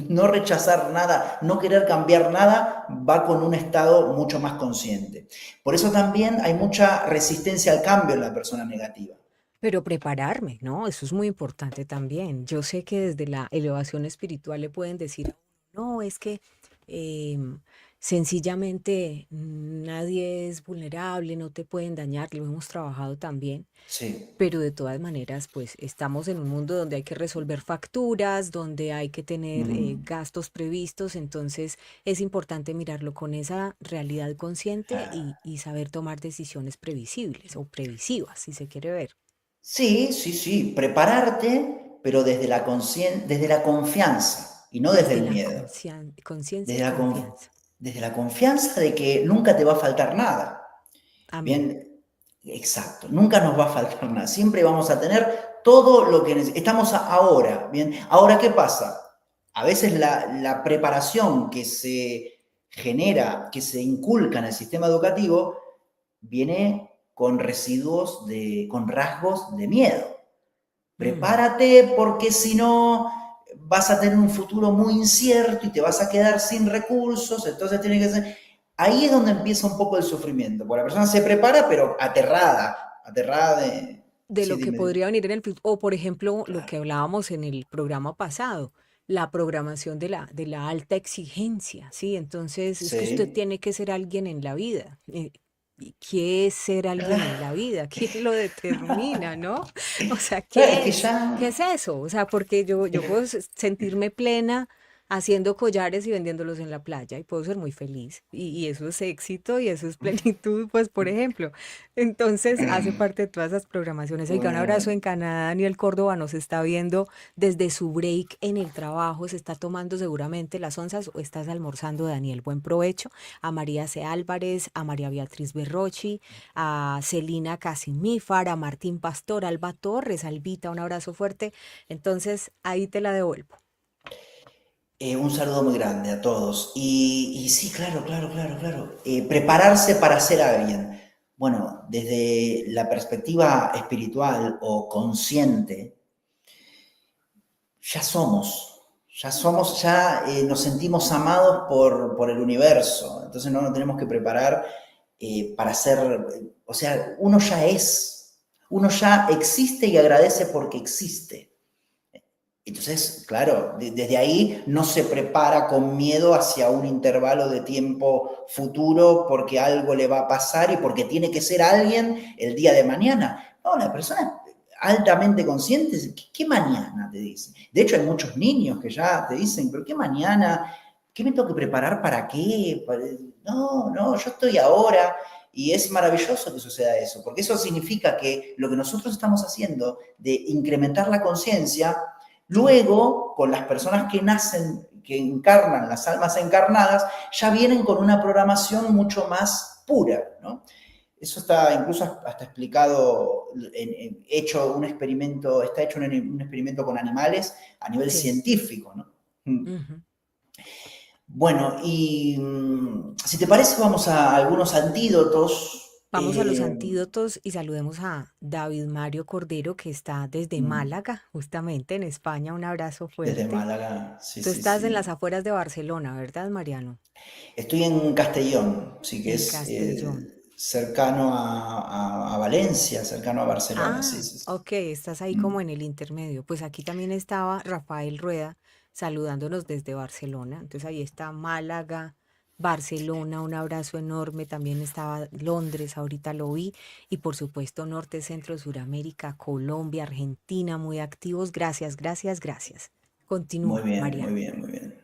no rechazar nada, no querer cambiar nada, va con un estado mucho más consciente. Por eso también hay mucha resistencia al cambio en la persona negativa. Pero prepararme, ¿no? Eso es muy importante también. Yo sé que desde la elevación espiritual le pueden decir, no, es que em, sencillamente nadie es vulnerable, no te pueden dañar, lo hemos trabajado también. Sí. Pero de todas maneras, pues estamos en un mundo donde hay que resolver facturas, donde hay que tener gastos previstos, entonces es importante mirarlo con esa realidad consciente y saber tomar decisiones previsibles o previsivas, si se quiere ver. Sí, prepararte, pero desde desde la confianza y no desde Desde el la miedo. conciencia y Desde confianza. desde la confianza de que nunca te va a faltar nada. Amén. Bien, exacto, nunca nos va a faltar nada, siempre vamos a tener todo lo que necesitamos. Estamos ahora, bien, ahora ¿qué pasa? A veces la preparación que se genera, que se inculca en el sistema educativo, viene con residuos, con rasgos de miedo. Prepárate porque si no vas a tener un futuro muy incierto y te vas a quedar sin recursos, entonces tiene que ser... Ahí es donde empieza un poco el sufrimiento, porque la persona se prepara pero aterrada De Sí, lo que dime. podría venir en el futuro, o por ejemplo, lo que Claro. hablábamos en el programa pasado, la programación de la alta exigencia, ¿sí? Entonces, es que usted Sí, tiene que ser alguien en la vida. ¿Y qué es ser alguien en la claro. vida? ¿Quién lo determina, no? O sea, Claro, es que ¿qué es ya... eso? O sea, porque yo puedo sentirme plena haciendo collares y vendiéndolos en la playa y puedo ser muy feliz. Y eso es éxito y eso es plenitud, pues, por ejemplo. Entonces, hace parte de todas esas programaciones. Oiga, un abrazo en Canadá. Daniel Córdoba nos está viendo desde su break en el trabajo. Se está tomando seguramente las onzas o estás almorzando, Daniel. Buen provecho. A María C. Álvarez, a María Beatriz Berrochi, a Celina Casimífar, a Martín Pastor, Alba Torres, Albita, un abrazo fuerte. Entonces, ahí te la devuelvo. Un saludo muy grande a todos. Y sí, claro. Prepararse para ser alguien. Bueno, desde la perspectiva espiritual o consciente, ya somos, ya nos sentimos amados por el universo. Entonces no nos tenemos que preparar para ser, o sea, uno ya existe y agradece porque existe. Entonces, claro, desde ahí no se prepara con miedo hacia un intervalo de tiempo futuro porque algo le va a pasar y porque tiene que ser alguien el día de mañana. No, la persona altamente consciente, ¿qué mañana? Te dicen. De hecho, hay muchos niños que ya te dicen, pero ¿qué mañana? ¿Qué me tengo que preparar para qué? No, yo estoy ahora. Y es maravilloso que suceda eso, porque eso significa que lo que nosotros estamos haciendo de incrementar la conciencia, Sí. luego, con las personas que nacen, que encarnan, las almas encarnadas, ya vienen con una programación mucho más pura, ¿no? Eso está incluso hasta explicado, hecho un experimento, está hecho un experimento con animales a nivel Sí. científico, ¿no? Ujú. Bueno, y si te parece, vamos a algunos antídotos. Vamos a los antídotos y saludemos a David Mario Cordero, que está desde Málaga, justamente en España. Un abrazo Desde fuerte. Málaga, sí, Tú sí, estás en las sí. afueras de Barcelona, ¿verdad, Mariano? Estoy en Castellón, sí, que En es Castellón. cercano a Valencia, cercano a Barcelona, sí, Ah, sí, sí. ok, estás ahí como en el intermedio. Pues aquí también estaba Rafael Rueda saludándonos desde Barcelona. Entonces ahí está Málaga, Barcelona, un abrazo enorme. También estaba Londres, ahorita lo vi. Y por supuesto Norte, Centro, Suramérica, Colombia, Argentina, muy activos. Gracias, gracias, gracias. Muy Continúa, bien, muy Mariano. bien, muy bien.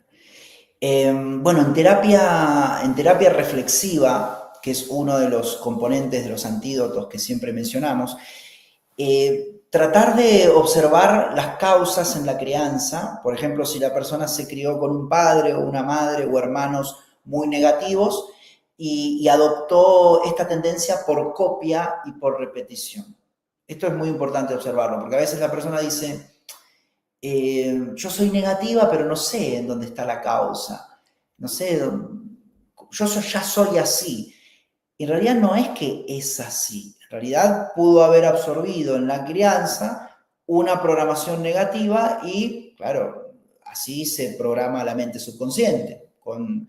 Bueno, en terapia reflexiva, que es uno de los componentes de los antídotos que siempre mencionamos, tratar de observar las causas en la crianza, por ejemplo, si la persona se crió con un padre o una madre o hermanos muy negativos y adoptó esta tendencia por copia y por repetición. Esto es muy importante observarlo, porque a veces la persona dice, yo soy negativa, pero no sé en dónde está la causa. No sé, ya soy así. En realidad no es que es así. En realidad pudo haber absorbido en la crianza una programación negativa y claro, así se programa la mente subconsciente, con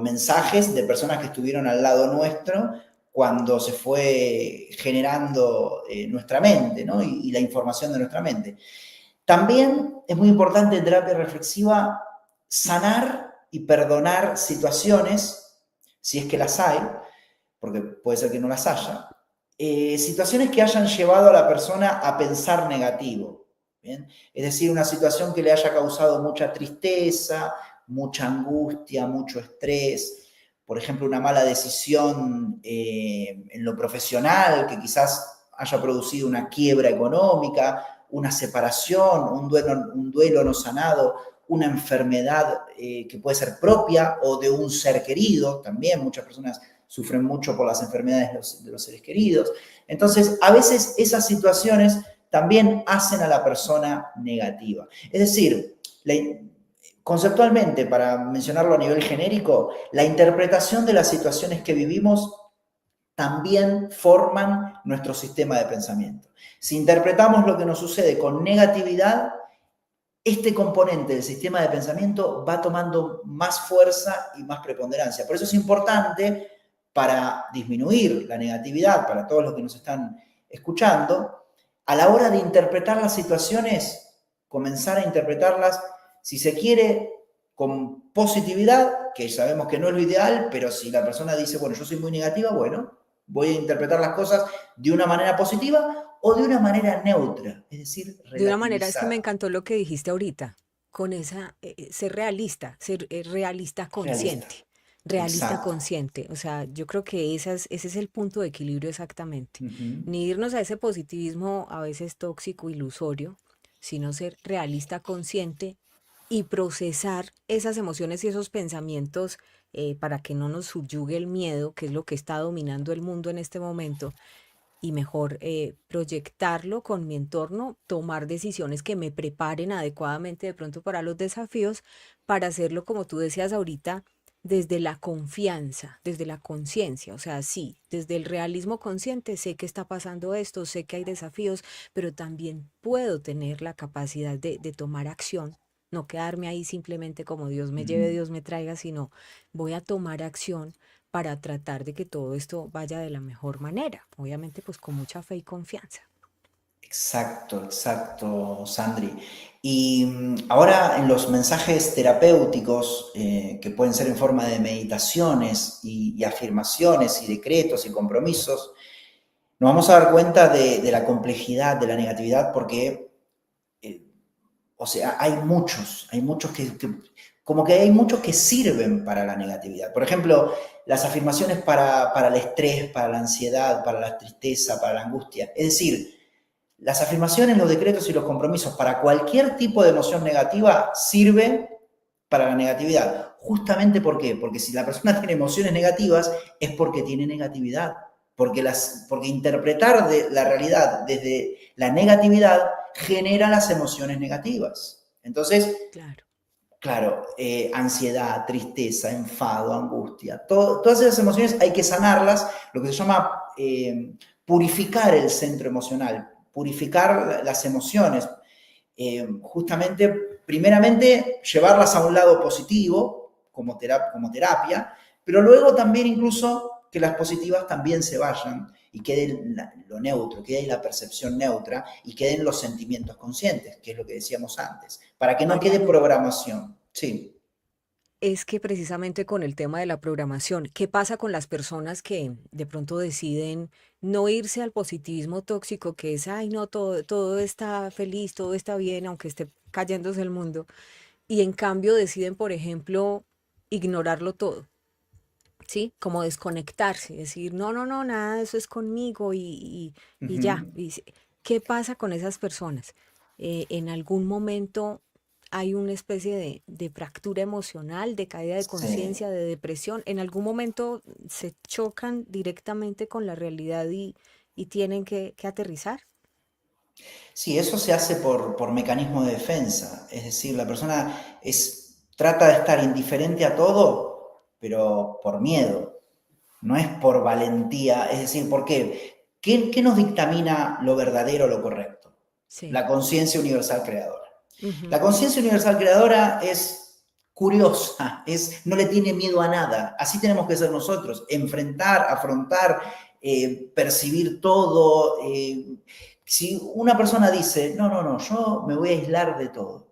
mensajes de personas que estuvieron al lado nuestro cuando se fue generando nuestra mente, ¿no? y la información de nuestra mente. También es muy importante en terapia reflexiva sanar y perdonar situaciones, si es que las hay, porque puede ser que no las haya, situaciones que hayan llevado a la persona a pensar negativo, ¿bien? Es decir, una situación que le haya causado mucha tristeza, mucha angustia, mucho estrés, por ejemplo, una mala decisión en lo profesional que quizás haya producido una quiebra económica, una separación, un duelo no sanado, una enfermedad que puede ser propia o de un ser querido. También muchas personas sufren mucho por las enfermedades de los seres queridos. Entonces, a veces esas situaciones también hacen a la persona negativa. Es decir, conceptualmente, para mencionarlo a nivel genérico, la interpretación de las situaciones que vivimos también forman nuestro sistema de pensamiento. Si interpretamos lo que nos sucede con negatividad, este componente del sistema de pensamiento va tomando más fuerza y más preponderancia. Por eso es importante, para disminuir la negatividad, para todos los que nos están escuchando, a la hora de interpretar las situaciones, comenzar a interpretarlas, si se quiere, con positividad, que sabemos que no es lo ideal, pero si la persona dice, bueno, yo soy muy negativa, bueno, voy a interpretar las cosas de una manera positiva o de una manera neutra, es decir, relativizada. De una manera, es que me encantó lo que dijiste ahorita, con esa, ser realista consciente. Realista Exacto. consciente, o sea, yo creo que ese es el punto de equilibrio exactamente. Uh-huh. Ni irnos a ese positivismo a veces tóxico, ilusorio, sino ser realista consciente y procesar esas emociones y esos pensamientos para que no nos subyugue el miedo, que es lo que está dominando el mundo en este momento, y mejor proyectarlo con mi entorno, tomar decisiones que me preparen adecuadamente de pronto para los desafíos, para hacerlo, como tú decías ahorita, desde la confianza, desde la conciencia. O sea, sí, desde el realismo consciente sé que está pasando esto, sé que hay desafíos, pero también puedo tener la capacidad de tomar acción, no quedarme ahí simplemente como Dios me lleve, Dios me traiga, sino voy a tomar acción para tratar de que todo esto vaya de la mejor manera, obviamente pues con mucha fe y confianza. Exacto, Sandri. Y ahora en los mensajes terapéuticos, que pueden ser en forma de meditaciones y afirmaciones y decretos y compromisos, nos vamos a dar cuenta de la complejidad de la negatividad porque, o sea, hay muchos como que hay muchos que sirven para la negatividad. Por ejemplo, las afirmaciones para el estrés, para la ansiedad, para la tristeza, para la angustia. Es decir, las afirmaciones, los decretos y los compromisos para cualquier tipo de emoción negativa sirven para la negatividad. Justamente ¿por qué? Porque si la persona tiene emociones negativas es porque tiene negatividad. Porque interpretar la realidad desde la negatividad genera las emociones negativas. Entonces, claro, ansiedad, tristeza, enfado, angustia, todas esas emociones hay que sanarlas, lo que se llama purificar el centro emocional, purificar las emociones, justamente, primeramente, llevarlas a un lado positivo, como terapia, pero luego también incluso que las positivas también se vayan y quede lo neutro, quede la percepción neutra y queden los sentimientos conscientes, que es lo que decíamos antes, para que no quede programación. Sí. Es que precisamente con el tema de la programación, ¿qué pasa con las personas que de pronto deciden no irse al positivismo tóxico, que es, ay, no, todo está feliz, todo está bien, aunque esté cayéndose el mundo, y en cambio deciden, por ejemplo, ignorarlo todo? ¿Sí? Como desconectarse, decir, no, nada de eso es conmigo y ya. ¿Qué pasa con esas personas? En algún momento hay una especie de fractura emocional, de caída de conciencia, de depresión. En algún momento se chocan directamente con la realidad y tienen que aterrizar. Sí, eso se hace por mecanismo de defensa. Es decir, la persona trata de estar indiferente a todo, pero por miedo, no es por valentía. Es decir, ¿por qué? ¿Qué nos dictamina lo verdadero o lo correcto? Sí. La conciencia universal creadora. La conciencia universal creadora es curiosa, no le tiene miedo a nada. Así tenemos que ser nosotros, enfrentar, afrontar, percibir todo. Si una persona dice, no, yo me voy a aislar de todo,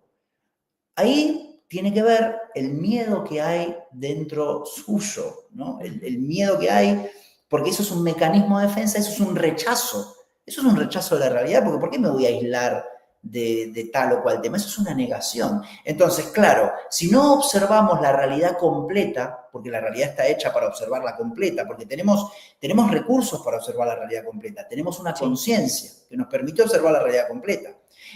ahí tiene que ver el miedo que hay dentro suyo, ¿no? El miedo que hay, porque eso es un mecanismo de defensa, eso es un rechazo de la realidad, porque ¿por qué me voy a aislar de tal o cual tema? Eso es una negación. Entonces, claro, si no observamos la realidad completa, porque la realidad está hecha para observarla completa, porque tenemos recursos para observar la realidad completa, tenemos una conciencia que nos permite observar la realidad completa.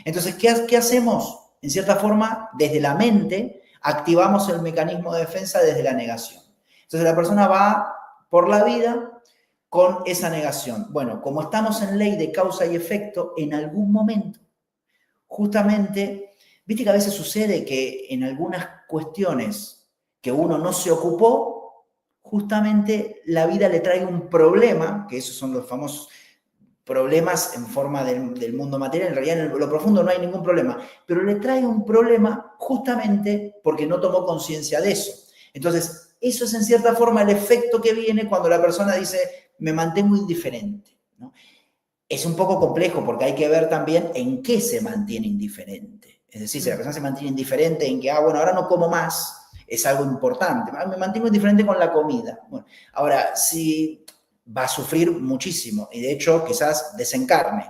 Entonces, ¿qué hacemos? En cierta forma, desde la mente, activamos el mecanismo de defensa desde la negación. Entonces, la persona va por la vida con esa negación. Bueno, como estamos en ley de causa y efecto, en algún momento, justamente, viste que a veces sucede que en algunas cuestiones que uno no se ocupó, justamente la vida le trae un problema, que esos son los famosos problemas en forma del mundo material. En realidad, en lo profundo no hay ningún problema, pero le trae un problema justamente porque no tomó conciencia de eso. Entonces, eso es en cierta forma el efecto que viene cuando la persona dice, me mantengo indiferente, ¿no? Es un poco complejo porque hay que ver también en qué se mantiene indiferente. Es decir, si la persona se mantiene indiferente en que, bueno, ahora no como más, es algo importante. Me mantengo indiferente con la comida. Bueno, ahora, si va a sufrir muchísimo y de hecho quizás desencarne.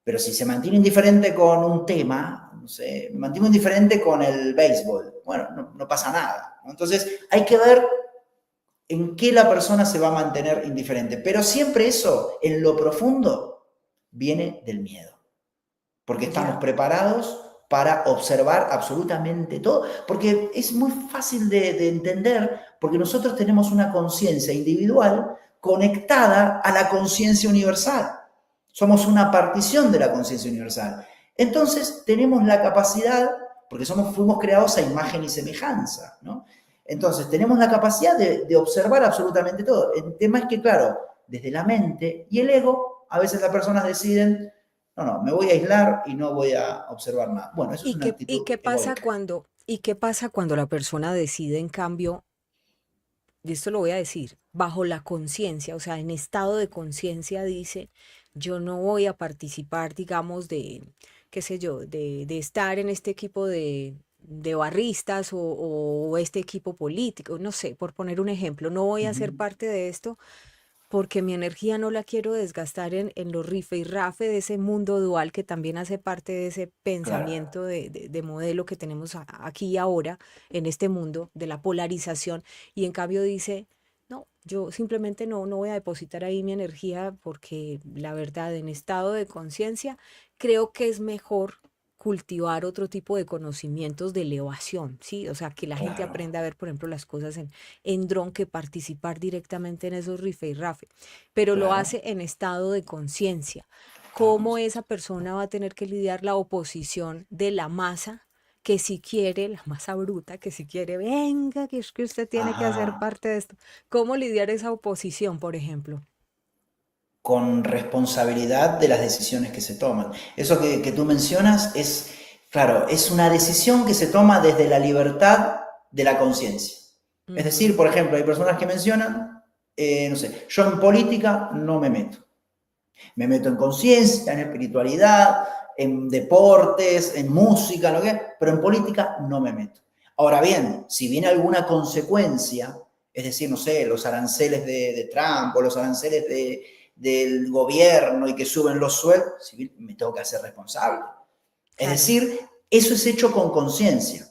Pero si se mantiene indiferente con un tema, no sé, me mantengo indiferente con el béisbol, bueno, no pasa nada, ¿no? Entonces hay que ver en qué la persona se va a mantener indiferente. Pero siempre eso, en lo profundo, viene del miedo. Porque estamos preparados para observar absolutamente todo. Porque es muy fácil de entender, porque nosotros tenemos una conciencia individual conectada a la conciencia universal. Somos una partición de la conciencia universal. Entonces tenemos la capacidad, porque fuimos creados a imagen y semejanza, ¿no? Entonces tenemos la capacidad de observar absolutamente todo. El tema es que, claro, desde la mente y el ego, a veces las personas deciden, no, me voy a aislar y no voy a observar nada. Bueno, eso es una actitud ¿Y qué pasa egoica. qué pasa cuando la persona decide, en cambio, y esto lo voy a decir, bajo la conciencia, o sea, en estado de conciencia dice, yo no voy a participar, digamos, qué sé yo, de estar en este equipo de barristas o este equipo político, no sé, por poner un ejemplo, no voy a ser parte de esto porque mi energía no la quiero desgastar en los rife y rafe de ese mundo dual que también hace parte de ese pensamiento de modelo que tenemos aquí y ahora en este mundo, de la polarización, y en cambio dice, no, yo simplemente no voy a depositar ahí mi energía porque la verdad, en estado de conciencia, creo que es mejor cultivar otro tipo de conocimientos de elevación, ¿sí? O sea, que la gente aprenda a ver, por ejemplo, las cosas en dron, que participar directamente en esos rife y rafe, pero lo hace en estado de conciencia. ¿Cómo esa persona va a tener que lidiar la oposición de la masa, que si quiere, la masa bruta, que si quiere, venga, que es que usted tiene que hacer parte de esto? ¿Cómo lidiar esa oposición, por ejemplo? Con responsabilidad de las decisiones que se toman. Eso que tú mencionas es, claro, es una decisión que se toma desde la libertad de la conciencia. Es decir, por ejemplo, hay personas que mencionan, no sé, yo en política no me meto. Me meto en conciencia, en espiritualidad, en deportes, en música, lo que, pero en política no me meto. Ahora bien, si viene alguna consecuencia, es decir, no sé, los aranceles de Trump o los aranceles del gobierno y que suben los sueldos, me tengo que hacer responsable. Es decir, eso es hecho con conciencia.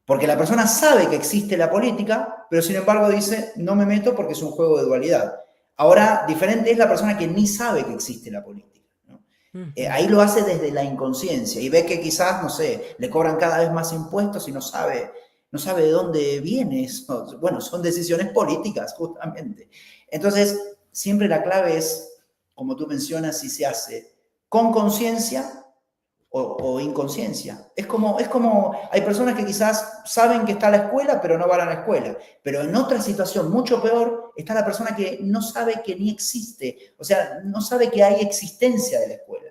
Porque la persona sabe que existe la política, pero sin embargo dice, no me meto porque es un juego de dualidad. Ahora, diferente es la persona que ni sabe que existe la política, ¿no? Ahí lo hace desde la inconsciencia y ve que quizás, no sé, le cobran cada vez más impuestos y no sabe de dónde viene eso. Bueno, son decisiones políticas, justamente. Entonces, siempre la clave es, como tú mencionas, si se hace con conciencia o inconsciencia. Es como, hay personas que quizás saben que está la escuela, pero no van a la escuela. Pero en otra situación mucho peor está la persona que no sabe que ni existe, o sea, no sabe que hay existencia de la escuela.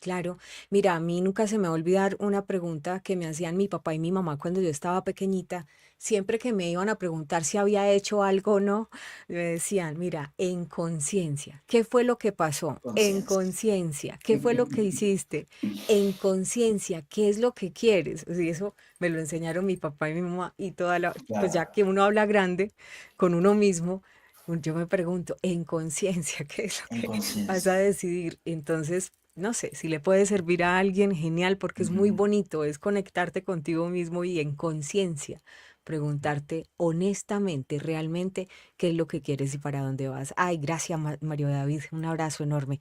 Claro, mira, a mí nunca se me va a olvidar una pregunta que me hacían mi papá y mi mamá cuando yo estaba pequeñita. Siempre que me iban a preguntar si había hecho algo o no, me decían, mira, en conciencia, ¿qué fue lo que pasó? En Conciencia. conciencia, ¿qué fue lo que hiciste? En conciencia, ¿qué es lo que quieres? O sea, eso me lo enseñaron mi papá y mi mamá y pues ya Claro, que uno habla grande con uno mismo, yo me pregunto, en conciencia, ¿qué es lo en que vas a conciencia. decidir? Entonces, no sé, si le puede servir a alguien, genial, porque es muy Ujú. bonito, es conectarte contigo mismo y en conciencia preguntarte honestamente, realmente, qué es lo que quieres y para dónde vas. Ay, gracias, Mario David, un abrazo enorme.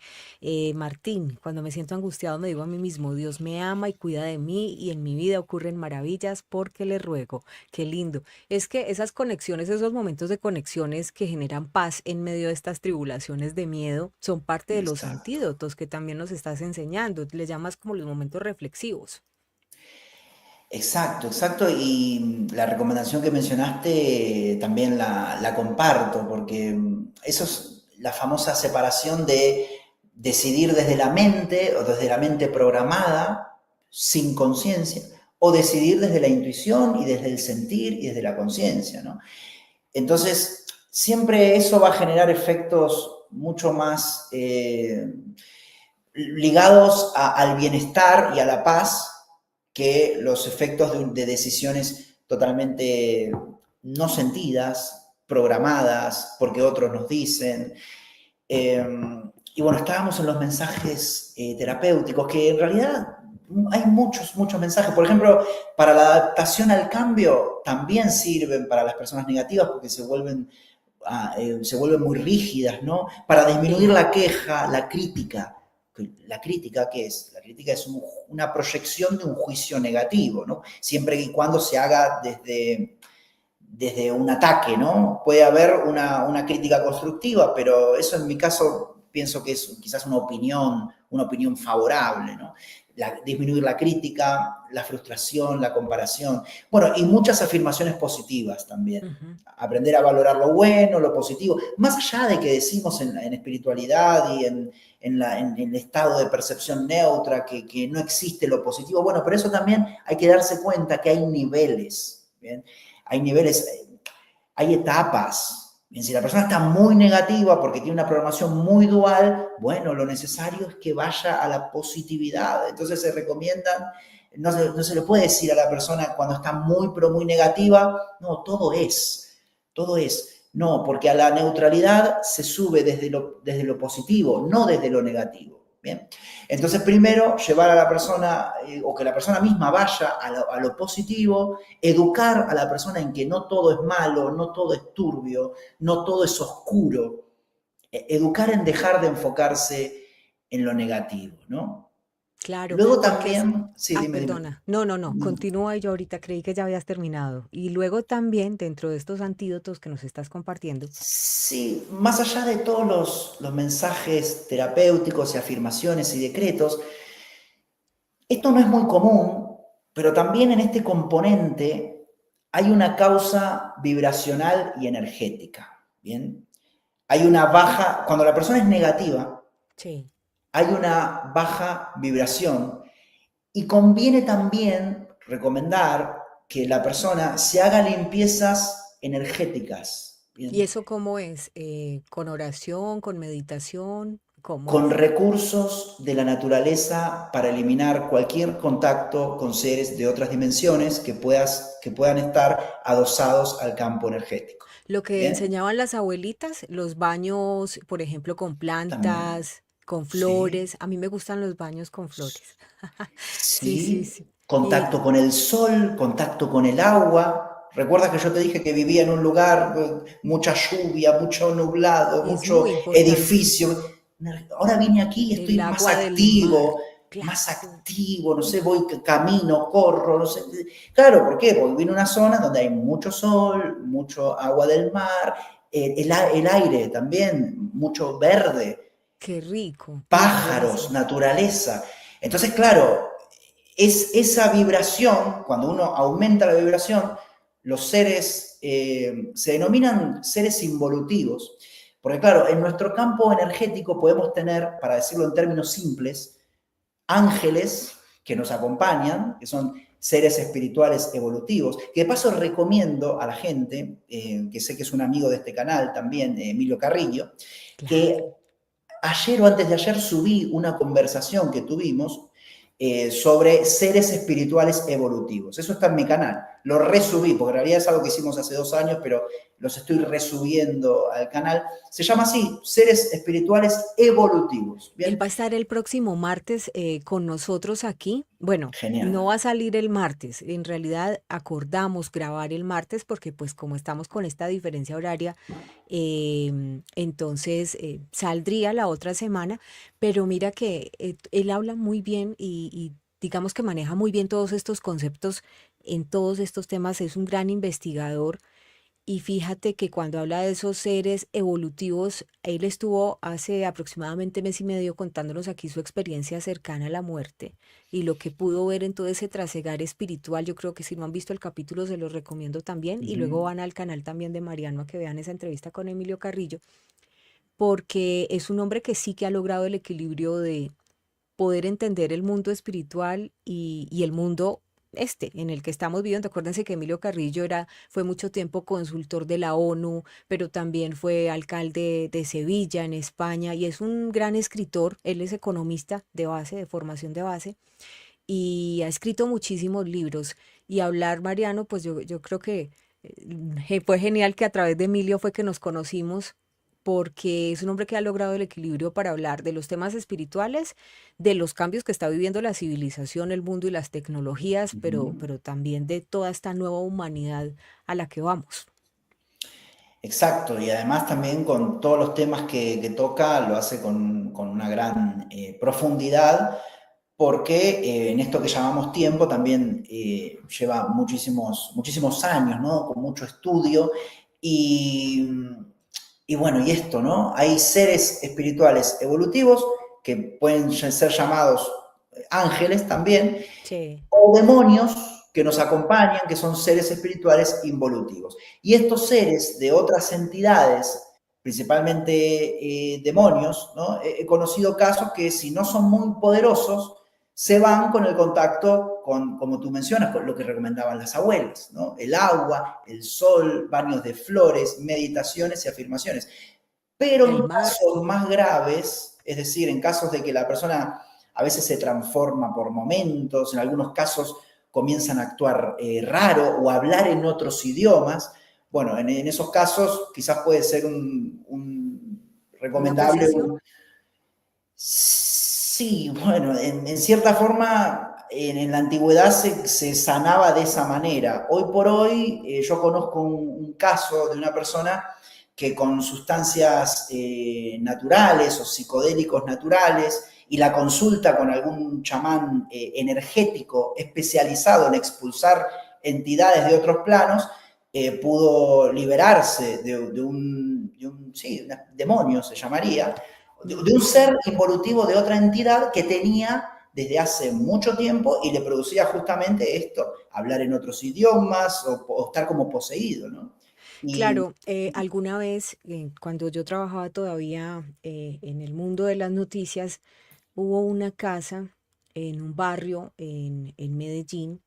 Martín, cuando me siento angustiado me digo a mí mismo, Dios me ama y cuida de mí y en mi vida ocurren maravillas porque le ruego. Qué lindo. Es que esas conexiones, esos momentos de conexiones que generan paz en medio de estas tribulaciones de miedo, son parte de los Exacto. antídotos que también nos estás enseñando. Le llamas como los momentos reflexivos. Exacto, exacto. Y la recomendación que mencionaste también la comparto, porque eso es la famosa separación de decidir desde la mente o desde la mente programada, sin conciencia, o decidir desde la intuición y desde el sentir y desde la conciencia, ¿no? Entonces, siempre eso va a generar efectos mucho más ligados al bienestar y a la paz que los efectos de decisiones totalmente no sentidas, programadas, porque otros nos dicen. Eh, y bueno, estábamos en los mensajes terapéuticos, que en realidad hay muchos, muchos mensajes. Por ejemplo, para la adaptación al cambio también sirven para las personas negativas porque se vuelven muy rígidas, ¿no? Para disminuir Sí. la queja, la crítica. ¿La crítica qué es? La crítica es una proyección de un juicio negativo, ¿no? Siempre y cuando se haga desde un ataque, ¿no? Puede haber una crítica constructiva, pero eso en mi caso pienso que es quizás una opinión favorable, ¿no? Disminuir la crítica, la frustración, la comparación. Bueno, y muchas afirmaciones positivas también. Ujú. Aprender a valorar lo bueno, lo positivo, más allá de que decimos en espiritualidad y en el estado de percepción neutra, que no existe lo positivo. Bueno, pero eso también hay que darse cuenta que hay niveles, ¿bien? Hay niveles, hay etapas. Bien, si la persona está muy negativa porque tiene una programación muy dual, bueno, lo necesario es que vaya a la positividad. Entonces se recomiendan, no se le puede decir a la persona cuando está muy, pero muy negativa, no, todo es. No, porque a la neutralidad se sube desde lo positivo, no desde lo negativo. Bien. Entonces, primero, llevar a la persona, o que la persona misma vaya a lo positivo, educar a la persona en que no todo es malo, no todo es turbio, no todo es oscuro. Educar en dejar de enfocarse en lo negativo, ¿no? Claro, Luego porque es... también, sí, Ah, dime. perdona. No, no, no. Continúa y yo ahorita creí que ya habías terminado. Y luego también, dentro de estos antídotos que nos estás compartiendo, Sí, más allá de todos los mensajes terapéuticos y afirmaciones y decretos, esto no es muy común, pero también en este componente hay una causa vibracional y energética. Bien, hay una baja, cuando la persona es negativa, sí. hay una baja vibración y conviene también recomendar que la persona se haga limpiezas energéticas. ¿Y Bien, eso cómo es? ¿Con oración, con meditación? ¿Cómo con es? recursos de la naturaleza para eliminar cualquier contacto con seres de otras dimensiones que puedan estar adosados al campo energético. Lo que ¿Bien? enseñaban las abuelitas, los baños, por ejemplo, con También. plantas, con Sí, flores. A mí me gustan los baños con flores. Sí, sí, sí. sí. Y Contacto con el sol, contacto con el agua. Recuerda que yo te dije que vivía en un lugar con mucha lluvia, mucho nublado, es mucho muy importante. edificio. Ahora vine aquí y estoy El agua del mar. más Claro. activo, no sé, voy, camino, corro, no sé. Claro, ¿por qué? Porque vine a una zona donde hay mucho sol, mucho agua del mar, el aire también, mucho verde, Qué rico. pájaros, Buenísimo. naturaleza. Entonces, claro, es esa vibración, cuando uno aumenta la vibración, los seres se denominan seres involutivos, porque claro, en nuestro campo energético podemos tener, para decirlo en términos simples, ángeles que nos acompañan, que son seres espirituales evolutivos, que de paso recomiendo a la gente, que sé que es un amigo de este canal también, Emilio Carrillo, que ayer o antes de ayer subí una conversación que tuvimos sobre seres espirituales evolutivos. Eso está en mi canal. Lo resubí, porque en realidad es algo que hicimos hace 2 años, pero los estoy resubiendo al canal. Se llama así, seres espirituales evolutivos. ¿Bien? Él va a estar el próximo martes con nosotros aquí. Bueno, Genial. no va a salir el martes. En realidad acordamos grabar el martes porque pues como estamos con esta diferencia horaria, entonces saldría la otra semana. Pero mira que él habla muy bien y digamos que maneja muy bien todos estos conceptos en todos estos temas. Es un gran investigador. Y fíjate que cuando habla de esos seres evolutivos, él estuvo hace aproximadamente mes y medio contándonos aquí su experiencia cercana a la muerte y lo que pudo ver en todo ese trasegar espiritual. Yo creo que si no han visto el capítulo se los recomiendo también y luego van al canal también de Mariano a que vean esa entrevista con Emilio Carrillo, porque es un hombre que sí que ha logrado el equilibrio de poder entender el mundo espiritual y el mundo en el que estamos viviendo. Acuérdense que Emilio Carrillo fue mucho tiempo consultor de la ONU, pero también fue alcalde de Sevilla, en España, y es un gran escritor. Él es economista de base, de formación de base, y ha escrito muchísimos libros. Y hablar, Mariano, pues yo creo que fue genial que a través de Emilio fue que nos conocimos, porque es un hombre que ha logrado el equilibrio para hablar de los temas espirituales, de los cambios que está viviendo la civilización, el mundo y las tecnologías, pero también de toda esta nueva humanidad a la que vamos. Exacto, y además también con todos los temas que toca, lo hace con una gran profundidad, porque en esto que llamamos tiempo también lleva muchísimos años, ¿no? Con mucho estudio y bueno, y esto, ¿no? Hay seres espirituales evolutivos que pueden ser llamados ángeles también, Sí. o demonios que nos acompañan, que son seres espirituales involutivos. Y estos seres de otras entidades, principalmente demonios, ¿no? He conocido casos que si no son muy poderosos, se van con el contacto con, como tú mencionas, con lo que recomendaban las abuelas, ¿no? El agua, el sol, baños de flores, meditaciones y afirmaciones. Pero en casos más graves, es decir, en casos de que la persona a veces se transforma por momentos, en algunos casos comienzan a actuar raro o a hablar en otros idiomas, bueno, en esos casos quizás puede ser un recomendable. Sí, bueno, en cierta forma, en la antigüedad se sanaba de esa manera. Hoy por hoy, yo conozco un caso de una persona que con sustancias naturales o psicodélicos naturales y la consulta con algún chamán energético especializado en expulsar entidades de otros planos, pudo liberarse de un demonio, se llamaría, de un ser involutivo de otra entidad que tenía desde hace mucho tiempo y le producía justamente esto, hablar en otros idiomas o estar como poseído, ¿no? Claro, alguna vez, cuando yo trabajaba todavía en el mundo de las noticias, hubo una casa en un barrio en Medellín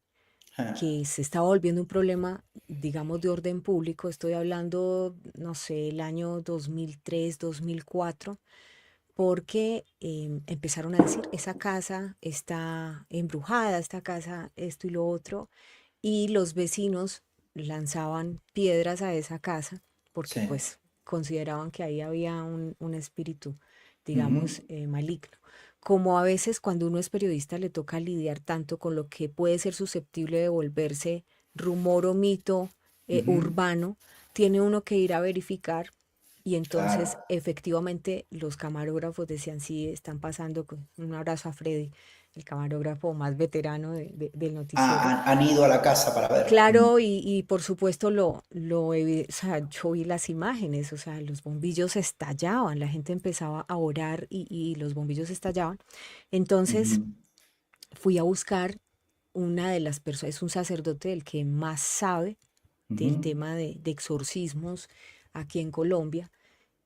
que se estaba volviendo un problema, digamos, de orden público. Estoy hablando, no sé, el año 2003, 2004, porque empezaron a decir, esa casa está embrujada, esta casa, esto y lo otro, y los vecinos lanzaban piedras a esa casa porque pues consideraban que ahí había un espíritu, digamos, maligno. Como a veces cuando uno es periodista le toca lidiar tanto con lo que puede ser susceptible de volverse rumor o mito urbano, tiene uno que ir a verificar. Y entonces, efectivamente, los camarógrafos decían, sí, están pasando. Un abrazo a Freddy, el camarógrafo más veterano del noticiero. Han ido a la casa para ver. Claro, y por supuesto o sea, yo vi las imágenes, o sea, los bombillos estallaban, la gente empezaba a orar y los bombillos estallaban. Entonces, fui a buscar una de las personas, es un sacerdote el que más sabe del tema de exorcismos aquí en Colombia,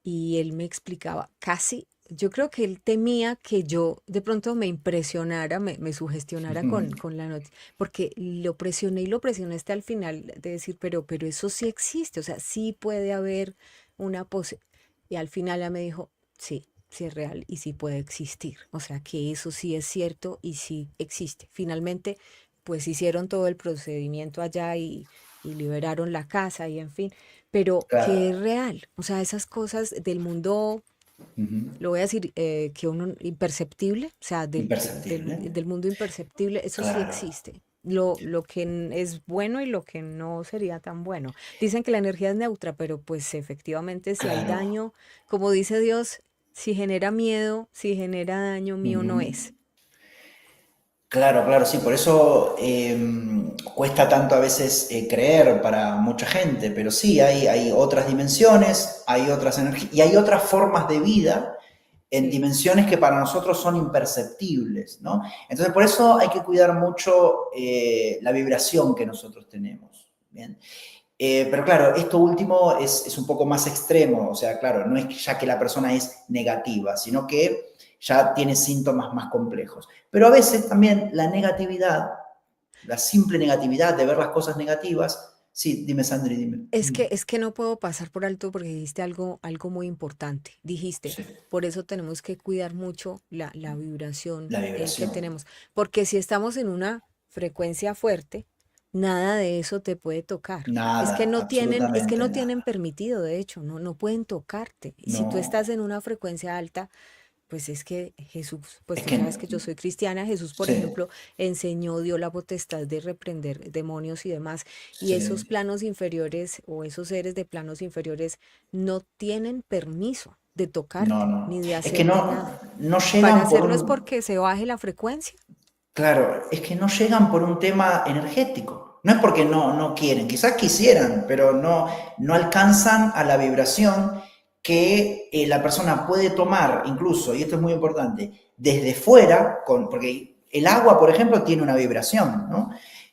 y él me explicaba casi yo creo que él temía que yo de pronto me impresionara, me sugestionara con la noticia, porque y lo presioné hasta el final de decir, pero eso sí existe, o sea, sí puede haber una posibilidad. Y al final ella me dijo, sí, sí es real y sí puede existir, o sea, que eso sí es cierto y sí existe. Finalmente, pues hicieron todo el procedimiento allá y liberaron la casa y en fin, pero que es Claro. real, o sea, esas cosas del mundo Ujú. lo voy a decir, que uno imperceptible, o sea, Imperceptible. del mundo imperceptible, eso sí Claro. existe. Lo que es bueno y lo que no sería tan bueno. Dicen que la energía es neutra, pero pues efectivamente si hay Claro. daño, como dice Dios, si genera miedo, si genera daño, mío no Ujú. es. Claro, claro, sí, por eso cuesta tanto a veces creer para mucha gente, pero sí, hay otras dimensiones, hay otras energías y hay otras formas de vida en Sí. dimensiones que para nosotros son imperceptibles, ¿no? Entonces, por eso hay que cuidar mucho la vibración que nosotros tenemos, ¿bien? Pero claro, esto último es un poco más extremo, o sea, claro, no es ya que la persona es negativa, sino que ya tiene síntomas más complejos. Pero a veces también la negatividad, la simple negatividad de ver las cosas negativas, sí, dime Sandri, dime. Es que no puedo pasar por alto porque dijiste algo muy importante. Dijiste, Sí, por eso tenemos que cuidar mucho la vibración la que vibración. tenemos. Porque si estamos en una frecuencia fuerte, nada de eso te puede tocar. Nada, Es que absolutamente no tienen nada. permitido, de hecho, no pueden tocarte. Y si tú estás No, en una frecuencia alta, pues es que Jesús, pues es tú que, sabes que yo soy cristiana, Jesús, por sí, ejemplo, enseñó, dio la potestad de reprender demonios y demás, y esos sí. planos inferiores o esos seres de planos inferiores no tienen permiso de No, tocarte ni no. de Es que hacerte no, nada. no Para llegan por hacerlo es un, porque se baje la frecuencia. claro, es que no llegan por un tema energético. No es porque no quieren, quizás quisieran, pero no alcanzan a la vibración que la persona puede tomar, incluso, y esto es muy importante, desde fuera, porque el agua, por ejemplo, tiene una vibración, ¿no?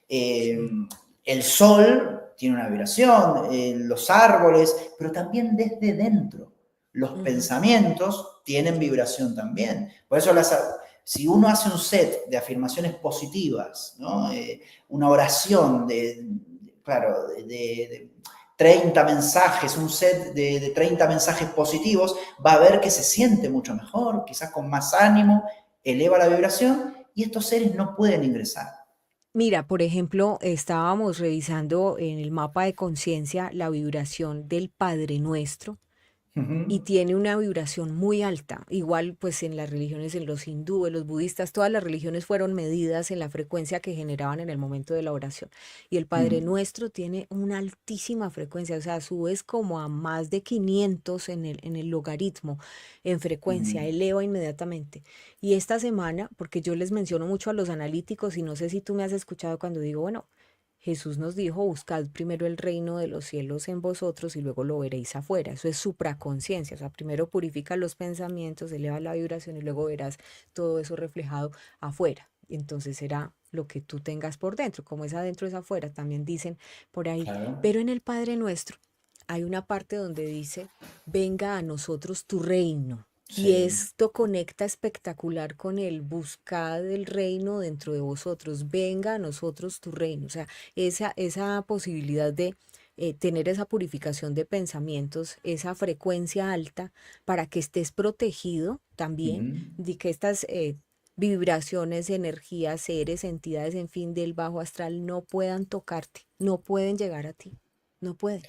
Eh, Sí. el sol tiene una vibración, los árboles, pero también desde dentro. Los Ujú. pensamientos tienen vibración también. Por eso si uno hace un set de afirmaciones positivas, ¿no? Una oración claro, de 30 mensajes, un set de 30 mensajes positivos, va a ver que se siente mucho mejor, quizás con más ánimo, eleva la vibración y estos seres no pueden ingresar. Mira, por ejemplo, estábamos revisando en el mapa de conciencia la vibración del Padre Nuestro. Uh Y -huh. tiene una vibración muy alta. Igual, pues en las religiones, en los hindúes, los budistas, todas las religiones fueron medidas en la frecuencia que generaban en el momento de la oración. Y el Padre Mm. Nuestro tiene una altísima frecuencia, o sea, subes como a más de 500 en el logaritmo, en frecuencia, Mm. eleva inmediatamente. Y esta semana, porque yo les menciono mucho a los analíticos, y no sé si tú me has escuchado cuando digo, bueno, Jesús nos dijo, buscad primero el reino de los cielos en vosotros y luego lo veréis afuera. Eso es supraconciencia. O sea, primero purifica los pensamientos, eleva la vibración y luego verás todo eso reflejado afuera. Y entonces será lo que tú tengas por dentro. Como es adentro es afuera, también dicen por ahí. Claro. Pero en el Padre Nuestro hay una parte donde dice, venga a nosotros tu reino. Y Sí. esto conecta espectacular con el buscad el reino dentro de vosotros. Venga a nosotros tu reino. O sea, esa posibilidad de tener esa purificación de pensamientos, esa frecuencia alta, para que estés protegido también Mm. de que estas vibraciones, energías, seres, entidades, en fin, del bajo astral no puedan tocarte, no pueden llegar a ti, no pueden.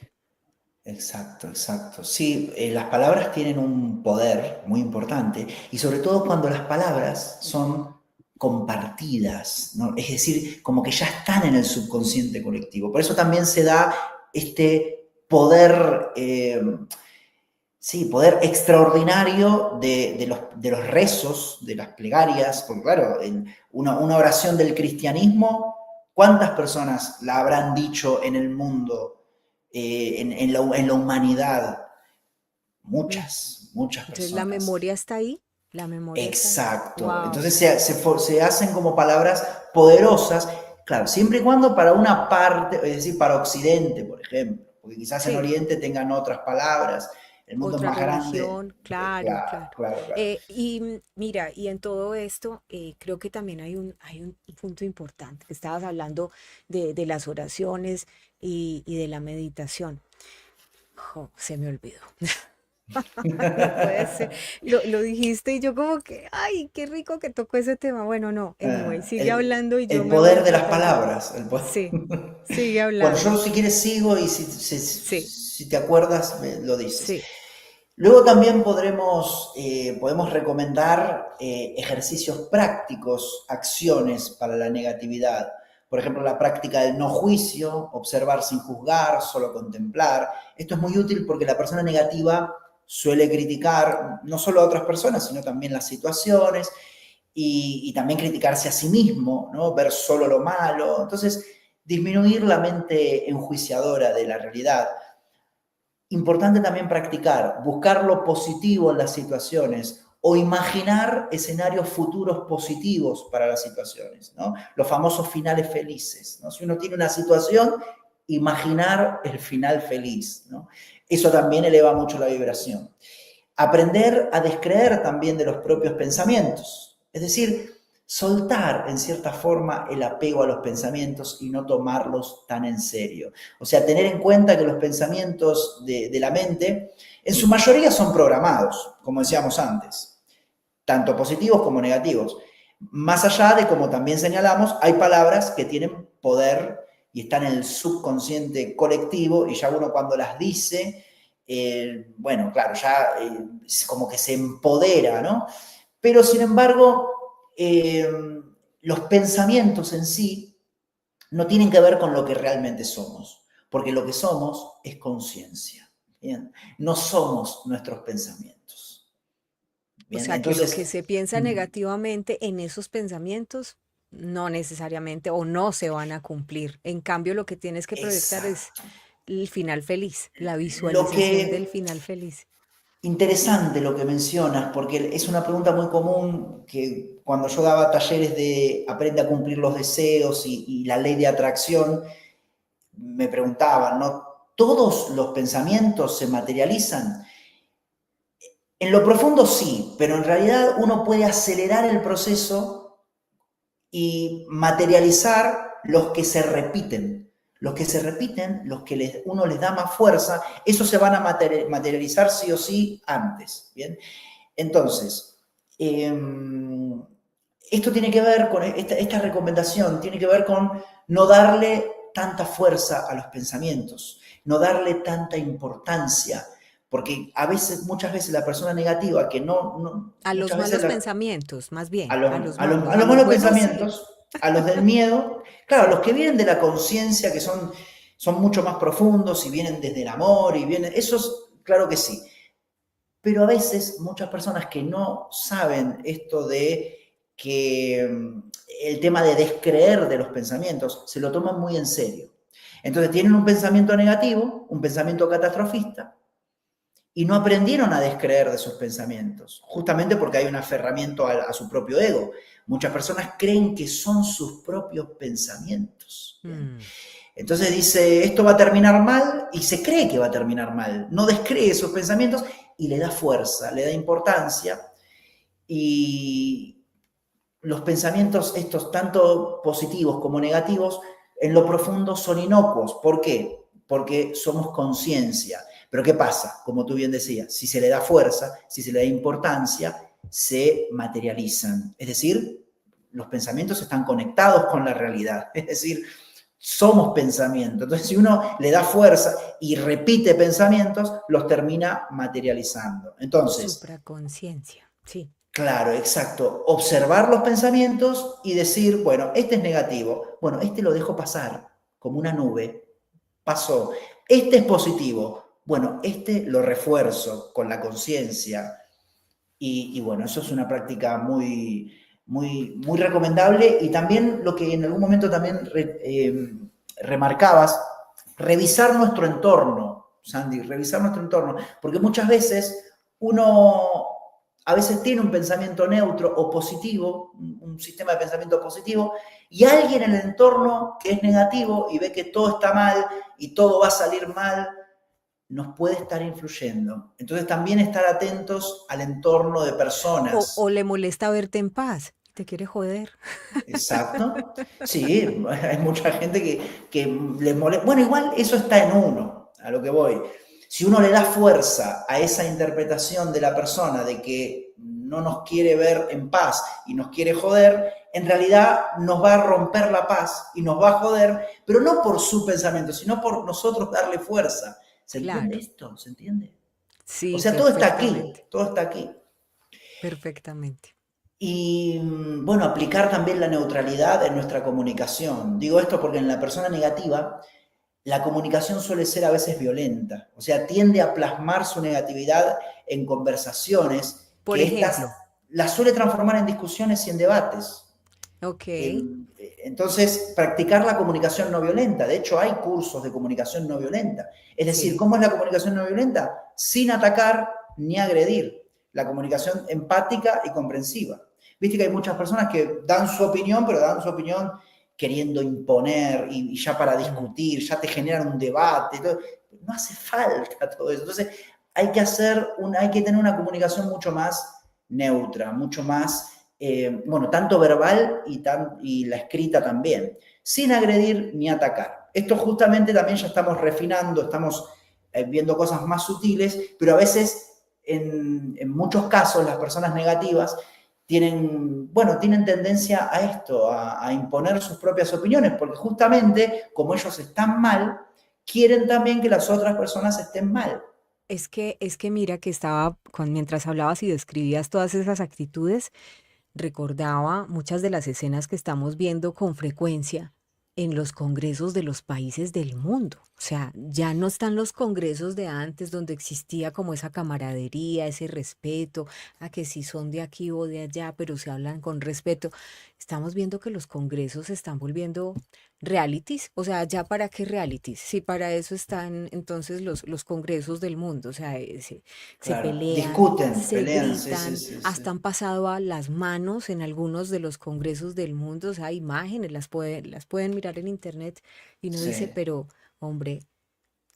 Exacto, exacto. Sí, las palabras tienen un poder muy importante y sobre todo cuando las palabras son compartidas, ¿no? Es decir, como que ya están en el subconsciente colectivo. Por eso también se da este poder, sí, poder extraordinario de los rezos, de las plegarias, porque claro, una oración del cristianismo, ¿cuántas personas la habrán dicho en el mundo? En la humanidad, Mm. muchas Entonces la personas. memoria está ahí, la memoria está ahí. Exacto. Wow. Entonces se hacen como palabras poderosas, claro, siempre y cuando para una parte, es decir, para Occidente, por ejemplo, porque quizás en Sí, Oriente tengan otras palabras, El mundo es Otra más grande. religión, claro, claro. Claro. Mira, y en todo esto, creo que también hay un punto importante, que estabas hablando de las oraciones y de la meditación. Jo, se me olvidó. No puede ser. Lo dijiste y yo como que, ay, qué rico que tocó ese tema. Bueno, no, anyway, sigue hablando y yo El me voy poder a de las tratar de... palabras. Sí, sigue Bueno, yo hablando. si quieres sigo y Sí, si te acuerdas lo dices. sí. Luego también podemos recomendar ejercicios prácticos, acciones para la negatividad. Por ejemplo, la práctica del no juicio, observar sin juzgar, solo contemplar. Esto es muy útil porque la persona negativa suele criticar no solo a otras personas, sino también las situaciones y también criticarse a sí mismo, ¿no? Ver solo lo malo. Entonces, disminuir la mente enjuiciadora de la realidad. Importante también practicar, buscar lo positivo en las situaciones o imaginar escenarios futuros positivos para las situaciones, ¿no? Los famosos finales felices, ¿no? Si uno tiene una situación, imaginar el final feliz, ¿no? Eso también eleva mucho la vibración. Aprender a descreer también de los propios pensamientos, es decir, soltar en cierta forma el apego a los pensamientos y no tomarlos tan en serio. O sea, tener en cuenta que los pensamientos de la mente en su mayoría son programados, como decíamos antes, tanto positivos como negativos. Más allá de, como también señalamos, hay palabras que tienen poder y están en el subconsciente colectivo y ya uno cuando las dice, bueno, claro, ya como que se empodera, ¿no? Pero sin embargo, los pensamientos en sí no tienen que ver con lo que realmente somos, porque lo que somos es conciencia. Bien, no somos nuestros pensamientos. O Bien, sea, que lo que entonces, se piensa negativamente en esos pensamientos no necesariamente o no se van a cumplir. En cambio, lo que tienes que proyectar es exacto. el final feliz, la Lo visualización del que final feliz. Interesante lo que mencionas, porque es una pregunta muy común que cuando yo daba talleres de aprende a cumplir los deseos y la ley de atracción, me preguntaban, ¿no? ¿Todos los pensamientos se materializan? En lo profundo sí, pero en realidad uno puede acelerar el proceso y materializar los que se repiten. Los que se repiten, los que uno les da más fuerza, esos se van a materializar sí o sí antes. ¿Bien? Entonces, esto tiene que ver con, esta recomendación tiene que ver con no darle tanta fuerza a los pensamientos, no darle tanta importancia, porque muchas veces la persona negativa que A los muchas veces malos pensamientos, más bien, a a los los malos buenos sí, pensamientos, a los del miedo, claro, los que vienen de la conciencia, que son mucho más profundos y vienen desde el amor, y vienen, esos, claro que sí. Pero a veces muchas personas que no saben esto de que el tema de descreer de los pensamientos, se lo toman muy en serio. Entonces tienen un pensamiento negativo, un pensamiento catastrofista, y no aprendieron a descreer de sus pensamientos, justamente porque hay un aferramiento a su propio ego. Muchas personas creen que son sus propios pensamientos. Mm, Entonces dice, esto va a terminar mal, y se cree que va a terminar mal. No descree sus pensamientos y le da fuerza, le da importancia. Y los pensamientos estos, tanto positivos como negativos, en lo profundo son inocuos. ¿Por qué? Porque somos conciencia. Pero ¿qué pasa? Como tú bien decías, si se le da fuerza, si se le da importancia, se materializan. Es decir, los pensamientos están conectados con la realidad. Es decir, somos pensamiento. Entonces, si uno le da fuerza y repite pensamientos, los termina materializando. Entonces, supraconciencia, sí. claro, exacto. Observar los pensamientos y decir, bueno, este es negativo. Bueno, este lo dejo pasar como una nube. Pasó. Este es positivo. Bueno, este lo refuerzo con la conciencia. Y bueno, eso es una práctica muy, muy, muy recomendable. Y también lo que en algún momento también remarcabas, revisar nuestro entorno, Sandy, revisar nuestro entorno. Porque muchas veces uno a veces tiene un pensamiento neutro o positivo, un sistema de pensamiento positivo, y alguien en el entorno que es negativo y ve que todo está mal y todo va a salir mal, nos puede estar influyendo. Entonces también estar atentos al entorno de personas. O le molesta verte en paz, te quiere joder. Exacto. Sí, hay mucha gente que le molesta. Bueno, igual eso está en uno, a lo que voy. Si uno le da fuerza a esa interpretación de la persona de que no nos quiere ver en paz y nos quiere joder, en realidad nos va a romper la paz y nos va a joder, pero no por su pensamiento, sino por nosotros darle fuerza. ¿Se entiende esto? ¿Se entiende? Sí, o sea, todo está aquí, todo está aquí. Perfectamente. Y bueno, aplicar también la neutralidad en nuestra comunicación. Digo esto porque en la persona negativa, la comunicación suele ser a veces violenta. O sea, tiende a plasmar su negatividad en conversaciones. Por que ejemplo. Estas las suele transformar en discusiones y en debates. Ok. Entonces, practicar la comunicación no violenta. De hecho, hay cursos de comunicación no violenta. Es decir, ¿cómo es la comunicación no violenta? Sin atacar ni agredir. La comunicación empática y comprensiva. Viste que hay muchas personas que dan su opinión, pero dan su opinión queriendo imponer y ya para discutir, ya te generan un debate. Todo. No hace falta todo eso. Entonces, hay que tener una comunicación mucho más neutra, mucho más, bueno, tanto verbal y la escrita también, sin agredir ni atacar. Esto justamente también ya estamos refinando, estamos viendo cosas más sutiles, pero a veces, en muchos casos, las personas negativas tienen tendencia a esto, a imponer sus propias opiniones, porque justamente, como ellos están mal, quieren también que las otras personas estén mal. Es que mira que mientras hablabas y describías todas esas actitudes, recordaba muchas de las escenas que estamos viendo con frecuencia en los congresos de los países del mundo. O sea, ya no están los congresos de antes donde existía como esa camaradería, ese respeto, a que si son de aquí o de allá, pero se hablan con respeto. Estamos viendo que los congresos se están volviendo realities. O sea, ¿ya para qué realities? Si para eso están entonces los congresos del mundo. O sea, se pelean, discuten, se pelean, gritan, sí. hasta han pasado a las manos en algunos de los congresos del mundo. O sea, imágenes, las pueden mirar en internet y uno dice, pero hombre,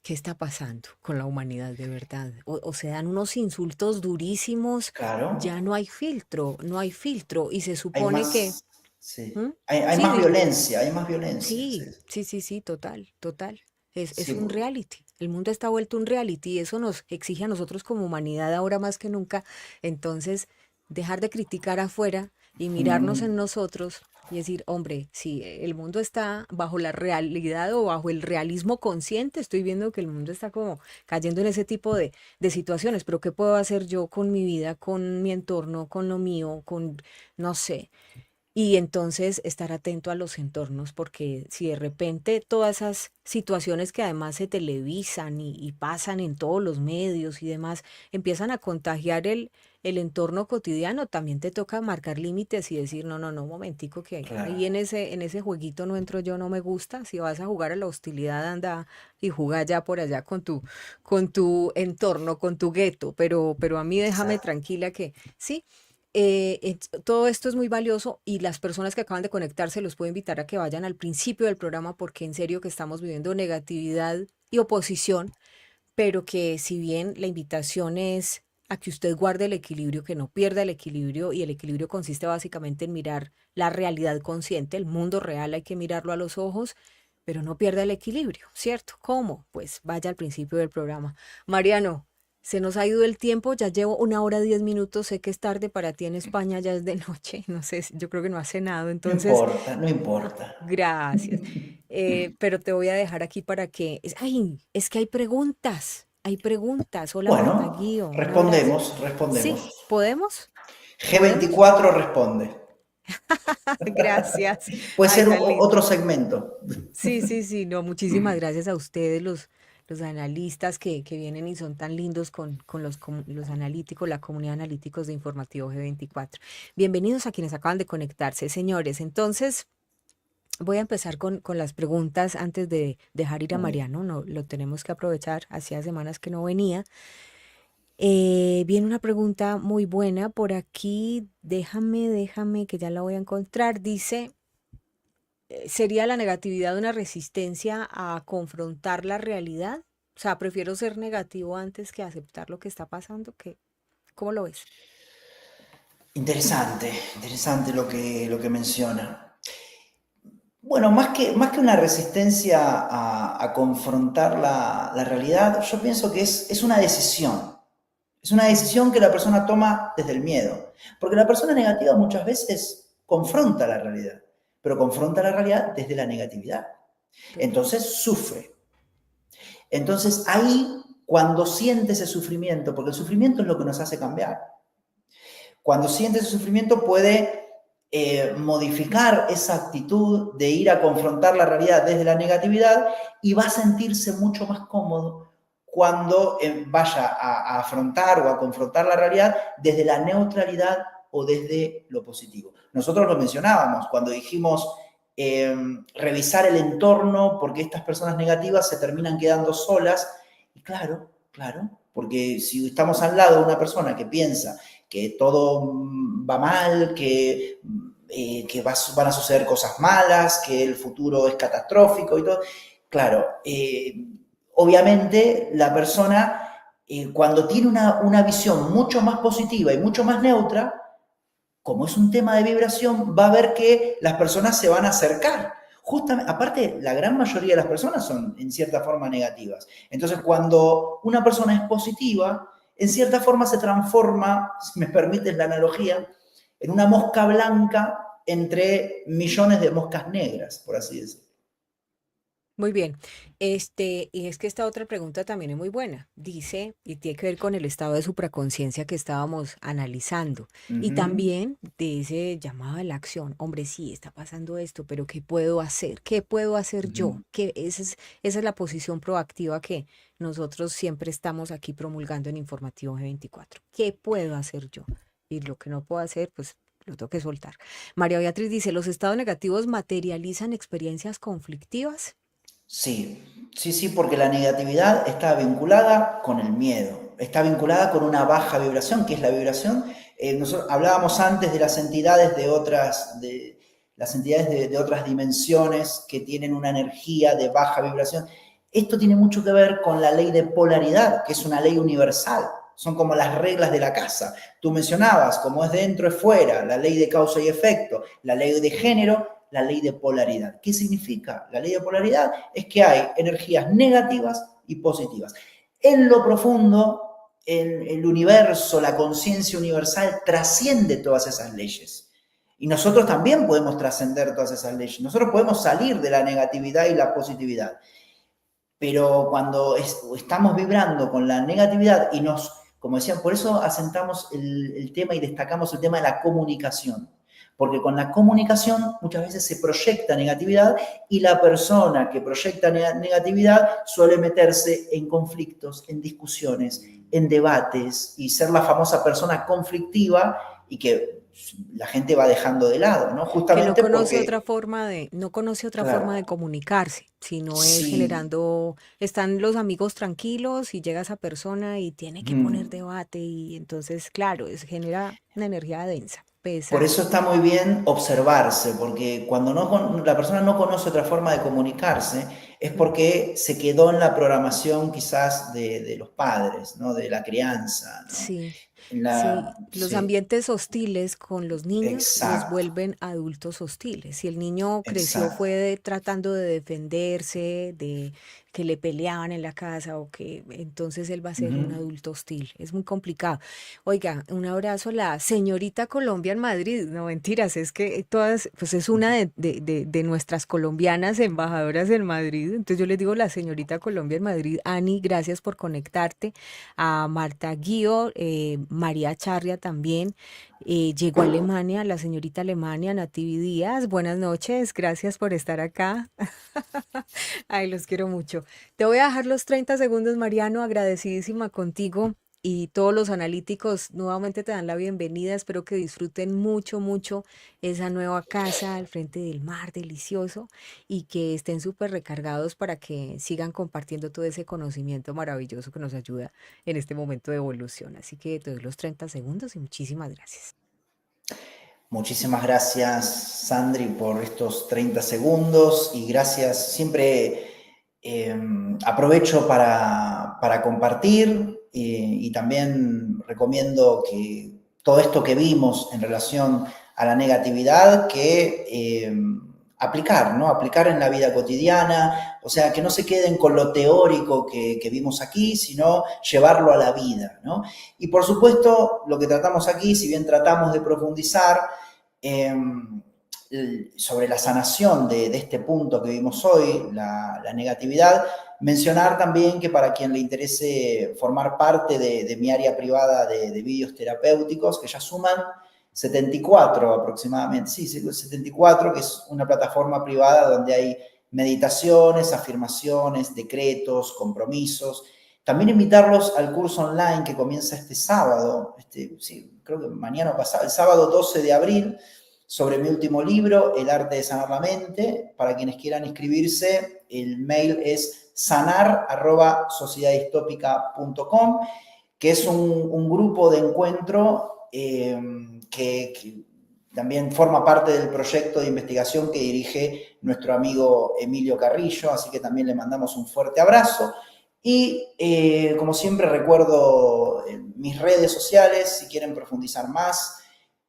¿qué está pasando con la humanidad de verdad? O se dan unos insultos durísimos, claro. Ya no hay filtro, y se supone que... Sí. ¿Mm? Hay Sí, más violencia, hay más violencia. Sí, total. Es un reality. El mundo está vuelto un reality y eso nos exige a nosotros como humanidad ahora más que nunca. Entonces, dejar de criticar afuera y mirarnos en nosotros y decir, hombre, si el mundo está bajo la realidad o bajo el realismo consciente, estoy viendo que el mundo está como cayendo en ese tipo de situaciones, pero ¿qué puedo hacer yo con mi vida, con mi entorno, con lo mío, no sé? Y entonces estar atento a los entornos, porque si de repente todas esas situaciones que además se televisan y pasan en todos los medios y demás, empiezan a contagiar el entorno cotidiano, también te toca marcar límites y decir, no, un momentico, que ahí en ese jueguito no entro yo, no me gusta. Si vas a jugar a la hostilidad, anda y juega ya por allá con tu entorno, con tu gueto, pero a mí déjame tranquila que sí. Todo esto es muy valioso y las personas que acaban de conectarse los puedo invitar a que vayan al principio del programa porque en serio que estamos viviendo negatividad y oposición, pero que si bien la invitación es a que usted guarde el equilibrio, que no pierda el equilibrio, y el equilibrio consiste básicamente en mirar la realidad consciente, el mundo real hay que mirarlo a los ojos, pero no pierda el equilibrio, ¿cierto? ¿Cómo? Pues vaya al principio del programa. Mariano, se nos ha ido el tiempo, ya llevo 1 hora 10 minutos, sé que es tarde para ti en España, ya es de noche, no sé, yo creo que no has cenado, entonces... No importa. Gracias, pero te voy a dejar aquí para que... ¡Ay! Es que hay preguntas, Hola, bueno, Marta Guío. respondemos. Sí, ¿podemos? G24 responde. Gracias. Puede ser otro segmento. Sí, no, muchísimas gracias a ustedes, los analistas que vienen y son tan lindos con los analíticos, la comunidad de analíticos de Informativo G24. Bienvenidos a quienes acaban de conectarse, señores. Entonces, voy a empezar con las preguntas antes de dejar ir a Mariano, no, lo tenemos que aprovechar, hacía semanas que no venía. Viene una pregunta muy buena por aquí, déjame que ya la voy a encontrar. Dice, ¿sería la negatividad una resistencia a confrontar la realidad? O sea, prefiero ser negativo antes que aceptar lo que está pasando. ¿Cómo lo ves? Interesante, interesante lo que menciona. Bueno, más que una resistencia a confrontar la realidad, yo pienso que es una decisión. Es una decisión que la persona toma desde el miedo. Porque la persona negativa muchas veces confronta la realidad, pero confronta la realidad desde la negatividad. Entonces sufre. Entonces ahí, cuando siente ese sufrimiento, porque el sufrimiento es lo que nos hace cambiar, cuando siente ese sufrimiento puede modificar esa actitud de ir a confrontar la realidad desde la negatividad y va a sentirse mucho más cómodo cuando vaya a afrontar o a confrontar la realidad desde la neutralidad o desde lo positivo. Nosotros lo mencionábamos cuando dijimos revisar el entorno porque estas personas negativas se terminan quedando solas. Y claro, porque si estamos al lado de una persona que piensa que todo va mal, que van a suceder cosas malas, que el futuro es catastrófico y todo, claro, obviamente la persona cuando tiene una visión mucho más positiva y mucho más neutra, como es un tema de vibración, va a ver que las personas se van a acercar. Justamente, aparte, la gran mayoría de las personas son en cierta forma negativas. Entonces, cuando una persona es positiva, en cierta forma se transforma, si me permites la analogía, en una mosca blanca entre millones de moscas negras, por así decirlo. Muy bien. Y es que esta otra pregunta también es muy buena. Dice, y tiene que ver con el estado de supraconciencia que estábamos analizando. Y también de ese llamado a la acción. Hombre, sí, está pasando esto, pero ¿qué puedo hacer? ¿Qué puedo hacer yo? Esa es la posición proactiva que nosotros siempre estamos aquí promulgando en Informativo G24. ¿Qué puedo hacer yo? Y lo que no puedo hacer, pues lo tengo que soltar. María Beatriz dice, ¿los estados negativos materializan experiencias conflictivas? Sí, porque la negatividad está vinculada con el miedo, está vinculada con una baja vibración, que es la vibración. Nosotros hablábamos antes de las entidades de otras dimensiones que tienen una energía de baja vibración. Esto tiene mucho que ver con la ley de polaridad, que es una ley universal. Son como las reglas de la casa. Tú mencionabas, como es dentro es fuera, la ley de causa y efecto, la ley de género, la ley de polaridad. ¿Qué significa? La ley de polaridad es que hay energías negativas y positivas. En lo profundo, el universo, la conciencia universal trasciende todas esas leyes. Y nosotros también podemos trascender todas esas leyes. Nosotros podemos salir de la negatividad y la positividad. Pero cuando estamos vibrando con la negatividad y como decían, por eso asentamos el tema y destacamos el tema de la comunicación. Porque con la comunicación muchas veces se proyecta negatividad y la persona que proyecta negatividad suele meterse en conflictos, en discusiones, en debates y ser la famosa persona conflictiva y que la gente va dejando de lado, ¿no? Justamente que no conoce porque, otra forma claro, forma de comunicarse, sino es sí, están los amigos tranquilos y llega esa persona y tiene que poner debate y entonces, claro, genera una energía densa, por pesada. eso está muy bien observarse, porque cuando la persona no conoce otra forma de comunicarse, es porque se quedó en la programación quizás de los padres, ¿no? De la crianza, ¿no? Sí, sí, los Sí, ambientes hostiles con los niños los exacto, vuelven adultos hostiles. Si el niño creció exacto. fue tratando de defenderse, de que le peleaban en la casa o que entonces él va a ser un Ujú. adulto hostil. Es muy complicado. Oiga, un abrazo a la señorita Colombia en Madrid. No mentiras, es que todas, pues es una de nuestras colombianas embajadoras en Madrid. Entonces yo les digo la señorita Colombia en Madrid. Ani, gracias por conectarte a Marta Guío, María Charria también. Llegó a Alemania, la señorita Alemania, Nativi Díaz. Buenas noches, gracias por estar acá. Ay, los quiero mucho. Te voy a dejar los 30 segundos, Mariano, agradecidísima contigo. Y todos los analíticos nuevamente te dan la bienvenida. Espero que disfruten mucho, mucho esa nueva casa al frente del mar, delicioso, y que estén súper recargados para que sigan compartiendo todo ese conocimiento maravilloso que nos ayuda en este momento de evolución. Así que te doy los 30 segundos y muchísimas gracias. Muchísimas gracias, Sandri, por estos 30 segundos y gracias. Siempre Aprovecho para compartir y también recomiendo que todo esto que vimos en relación a la negatividad, que aplicar, ¿no? Aplicar en la vida cotidiana, o sea, que no se queden con lo teórico que vimos aquí, sino llevarlo a la vida, ¿no? Y por supuesto, lo que tratamos aquí, si bien tratamos de profundizar sobre la sanación de este punto que vimos hoy, la negatividad, mencionar también que para quien le interese formar parte de mi área privada de vídeos terapéuticos, que ya suman 74 aproximadamente, sí, 74, que es una plataforma privada donde hay meditaciones, afirmaciones, decretos, compromisos. También invitarlos al curso online que comienza este sábado, sí, creo que mañana o pasado, el sábado 12 de abril, sobre mi último libro, El arte de sanar la mente. Para quienes quieran inscribirse, el mail es sanar@sociedadistópica.com, que es un grupo de encuentro que también forma parte del proyecto de investigación que dirige nuestro amigo Emilio Carrillo, así que también le mandamos un fuerte abrazo. Y como siempre recuerdo mis redes sociales, si quieren profundizar más.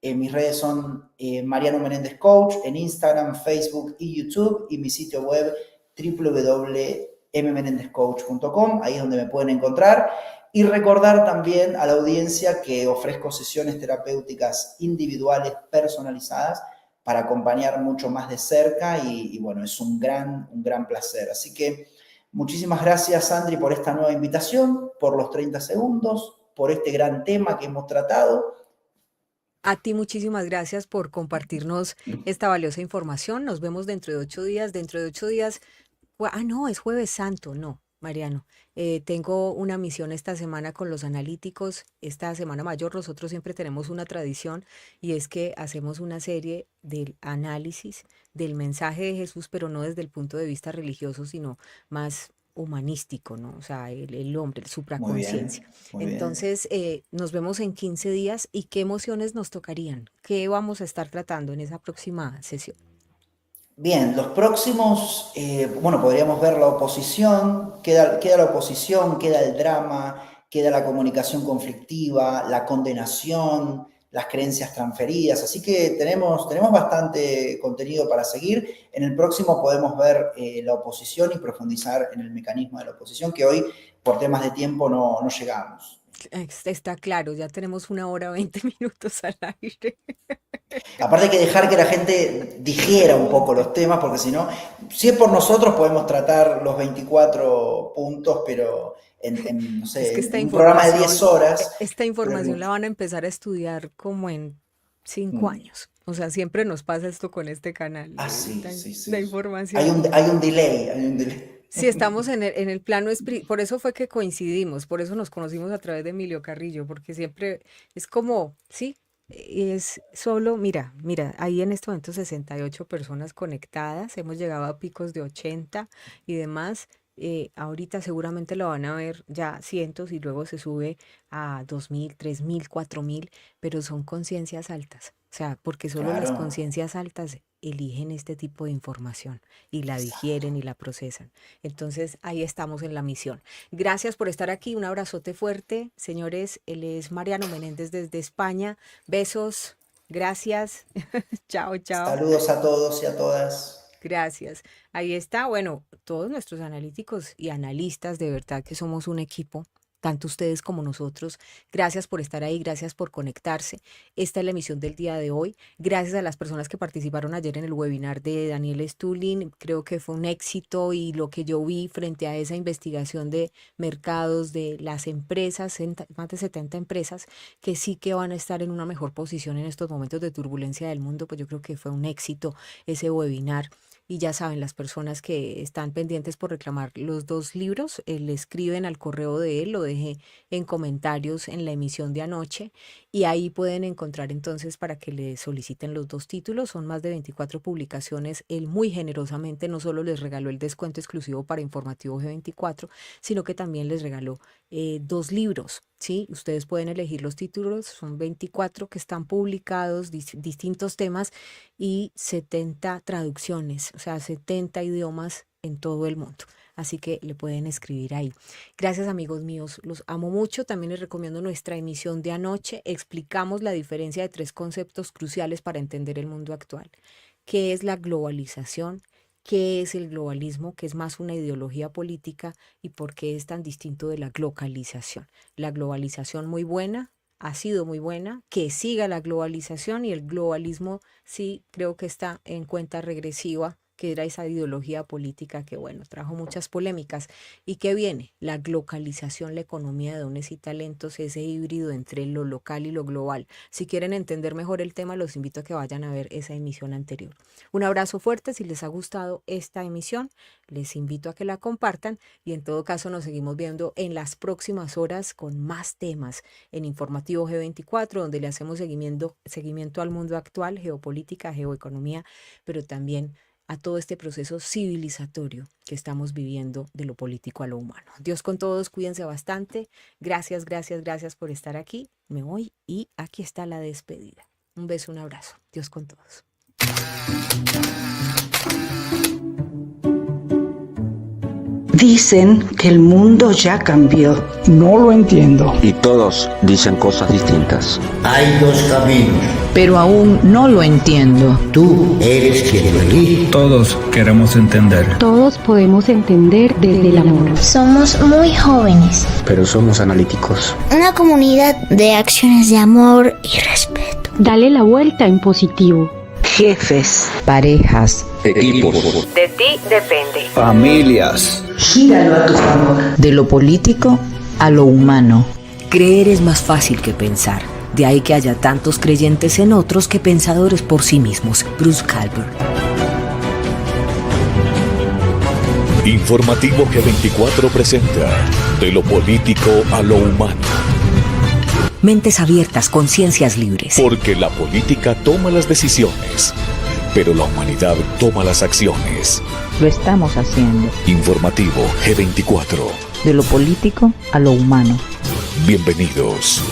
Mis redes son Mariano Menéndez Coach en Instagram, Facebook y YouTube, y mi sitio web www.mmenendezcoach.com, ahí es donde me pueden encontrar. Y recordar también a la audiencia que ofrezco sesiones terapéuticas individuales personalizadas para acompañar mucho más de cerca y bueno, es un gran placer. Así que muchísimas gracias, Sandri, por esta nueva invitación, por los 30 segundos, por este gran tema que hemos tratado. A ti muchísimas gracias por compartirnos esta valiosa información. Nos vemos dentro de 8 días. Dentro de 8 días, no, es Jueves Santo, no, Mariano. Tengo una misión esta semana con los analíticos. Esta semana mayor nosotros siempre tenemos una tradición y es que hacemos una serie del análisis del mensaje de Jesús, pero no desde el punto de vista religioso, sino más humanístico, ¿no? O sea, el hombre, el supraconciencia. Entonces, nos vemos en 15 días y ¿qué emociones nos tocarían? ¿Qué vamos a estar tratando en esa próxima sesión? Bien, los próximos, bueno, podríamos ver la oposición, queda la oposición, queda el drama, queda la comunicación conflictiva, la condenación, las creencias transferidas, así que tenemos bastante contenido para seguir. En el próximo podemos ver la oposición y profundizar en el mecanismo de la oposición, que hoy por temas de tiempo no llegamos. Está claro, ya tenemos 1 hora 20 minutos al aire. Aparte hay que dejar que la gente digiera un poco los temas, porque si no, si es por nosotros podemos tratar los 24 puntos, pero no sé, es que un programa de 10 horas. Esta información la van a empezar a estudiar como en 5 años. O sea, siempre nos pasa esto con este canal. Sí. La información. Hay un delay. Sí, estamos en el plano espiritual, por eso fue que coincidimos, por eso nos conocimos a través de Emilio Carrillo, porque siempre es como, sí, es solo, mira, ahí en este momento 68 personas conectadas, hemos llegado a picos de 80 y demás. Ahorita seguramente lo van a ver ya cientos y luego se sube a 2.000, 3.000, 4.000, pero son conciencias altas. O sea, porque solo las conciencias altas eligen este tipo de información y la digieren y la procesan. Entonces, ahí estamos en la misión. Gracias por estar aquí. Un abrazote fuerte. Señores, él es Mariano Menéndez desde España. Besos. Gracias. Chao. Saludos a todos y a todas. Gracias. Ahí está. Bueno, todos nuestros analíticos y analistas, de verdad que somos un equipo. Tanto ustedes como nosotros. Gracias por estar ahí, gracias por conectarse. Esta es la emisión del día de hoy. Gracias a las personas que participaron ayer en el webinar de Daniel Stulin. Creo que fue un éxito y lo que yo vi frente a esa investigación de mercados de las empresas, más de 70 empresas, que sí que van a estar en una mejor posición en estos momentos de turbulencia del mundo, pues yo creo que fue un éxito ese webinar. Y ya saben, las personas que están pendientes por reclamar los 2 libros, le escriben al correo de él, lo dejé en comentarios en la emisión de anoche, y ahí pueden encontrar entonces para que le soliciten los 2 títulos. Son más de 24 publicaciones. Él muy generosamente no solo les regaló el descuento exclusivo para Informativo G24, sino que también les regaló 2 libros. ¿Sí? Ustedes pueden elegir los títulos, son 24 que están publicados, distintos temas y 70 traducciones, o sea, 70 idiomas en todo el mundo. Así que le pueden escribir ahí. Gracias, amigos míos, los amo mucho. También les recomiendo nuestra emisión de anoche. Explicamos la diferencia de 3 conceptos cruciales para entender el mundo actual. ¿Qué es la globalización? ¿Qué es el globalismo, que es más una ideología política, y por qué es tan distinto de la globalización? La globalización muy buena, ha sido muy buena, que siga la globalización, y el globalismo sí creo que está en cuenta regresiva, que era esa ideología política que, bueno, trajo muchas polémicas. ¿Y qué viene? La globalización, la economía de dones y talentos, ese híbrido entre lo local y lo global. Si quieren entender mejor el tema, los invito a que vayan a ver esa emisión anterior. Un abrazo fuerte. Si les ha gustado esta emisión, les invito a que la compartan, y en todo caso nos seguimos viendo en las próximas horas con más temas en Informativo G24, donde le hacemos seguimiento al mundo actual, geopolítica, geoeconomía, pero también a todo este proceso civilizatorio que estamos viviendo, de lo político a lo humano. Dios con todos, cuídense bastante. Gracias, gracias, gracias por estar aquí. Me voy y aquí está la despedida. Un beso, un abrazo. Dios con todos. Dicen que el mundo ya cambió. No lo entiendo. Y todos dicen cosas distintas. Hay 2 caminos. Pero aún no lo entiendo. Tú eres quien lo elige. Todos queremos entender. Todos podemos entender desde el amor. Somos muy jóvenes. Pero somos analíticos. Una comunidad de acciones de amor y respeto. Dale la vuelta en positivo. Jefes, Parejas, Equipos. De ti depende. Familias. gíralo a tu favor. de lo político a lo humano. Creer es más fácil que pensar. De ahí que haya tantos creyentes en otros que pensadores por sí mismos. Bruce Calvert. Informativo G24 presenta De lo político a lo humano. Mentes abiertas, conciencias libres. Porque la política toma las decisiones, pero la humanidad toma las acciones. Lo estamos haciendo. Informativo G24. De lo político a lo humano. Bienvenidos.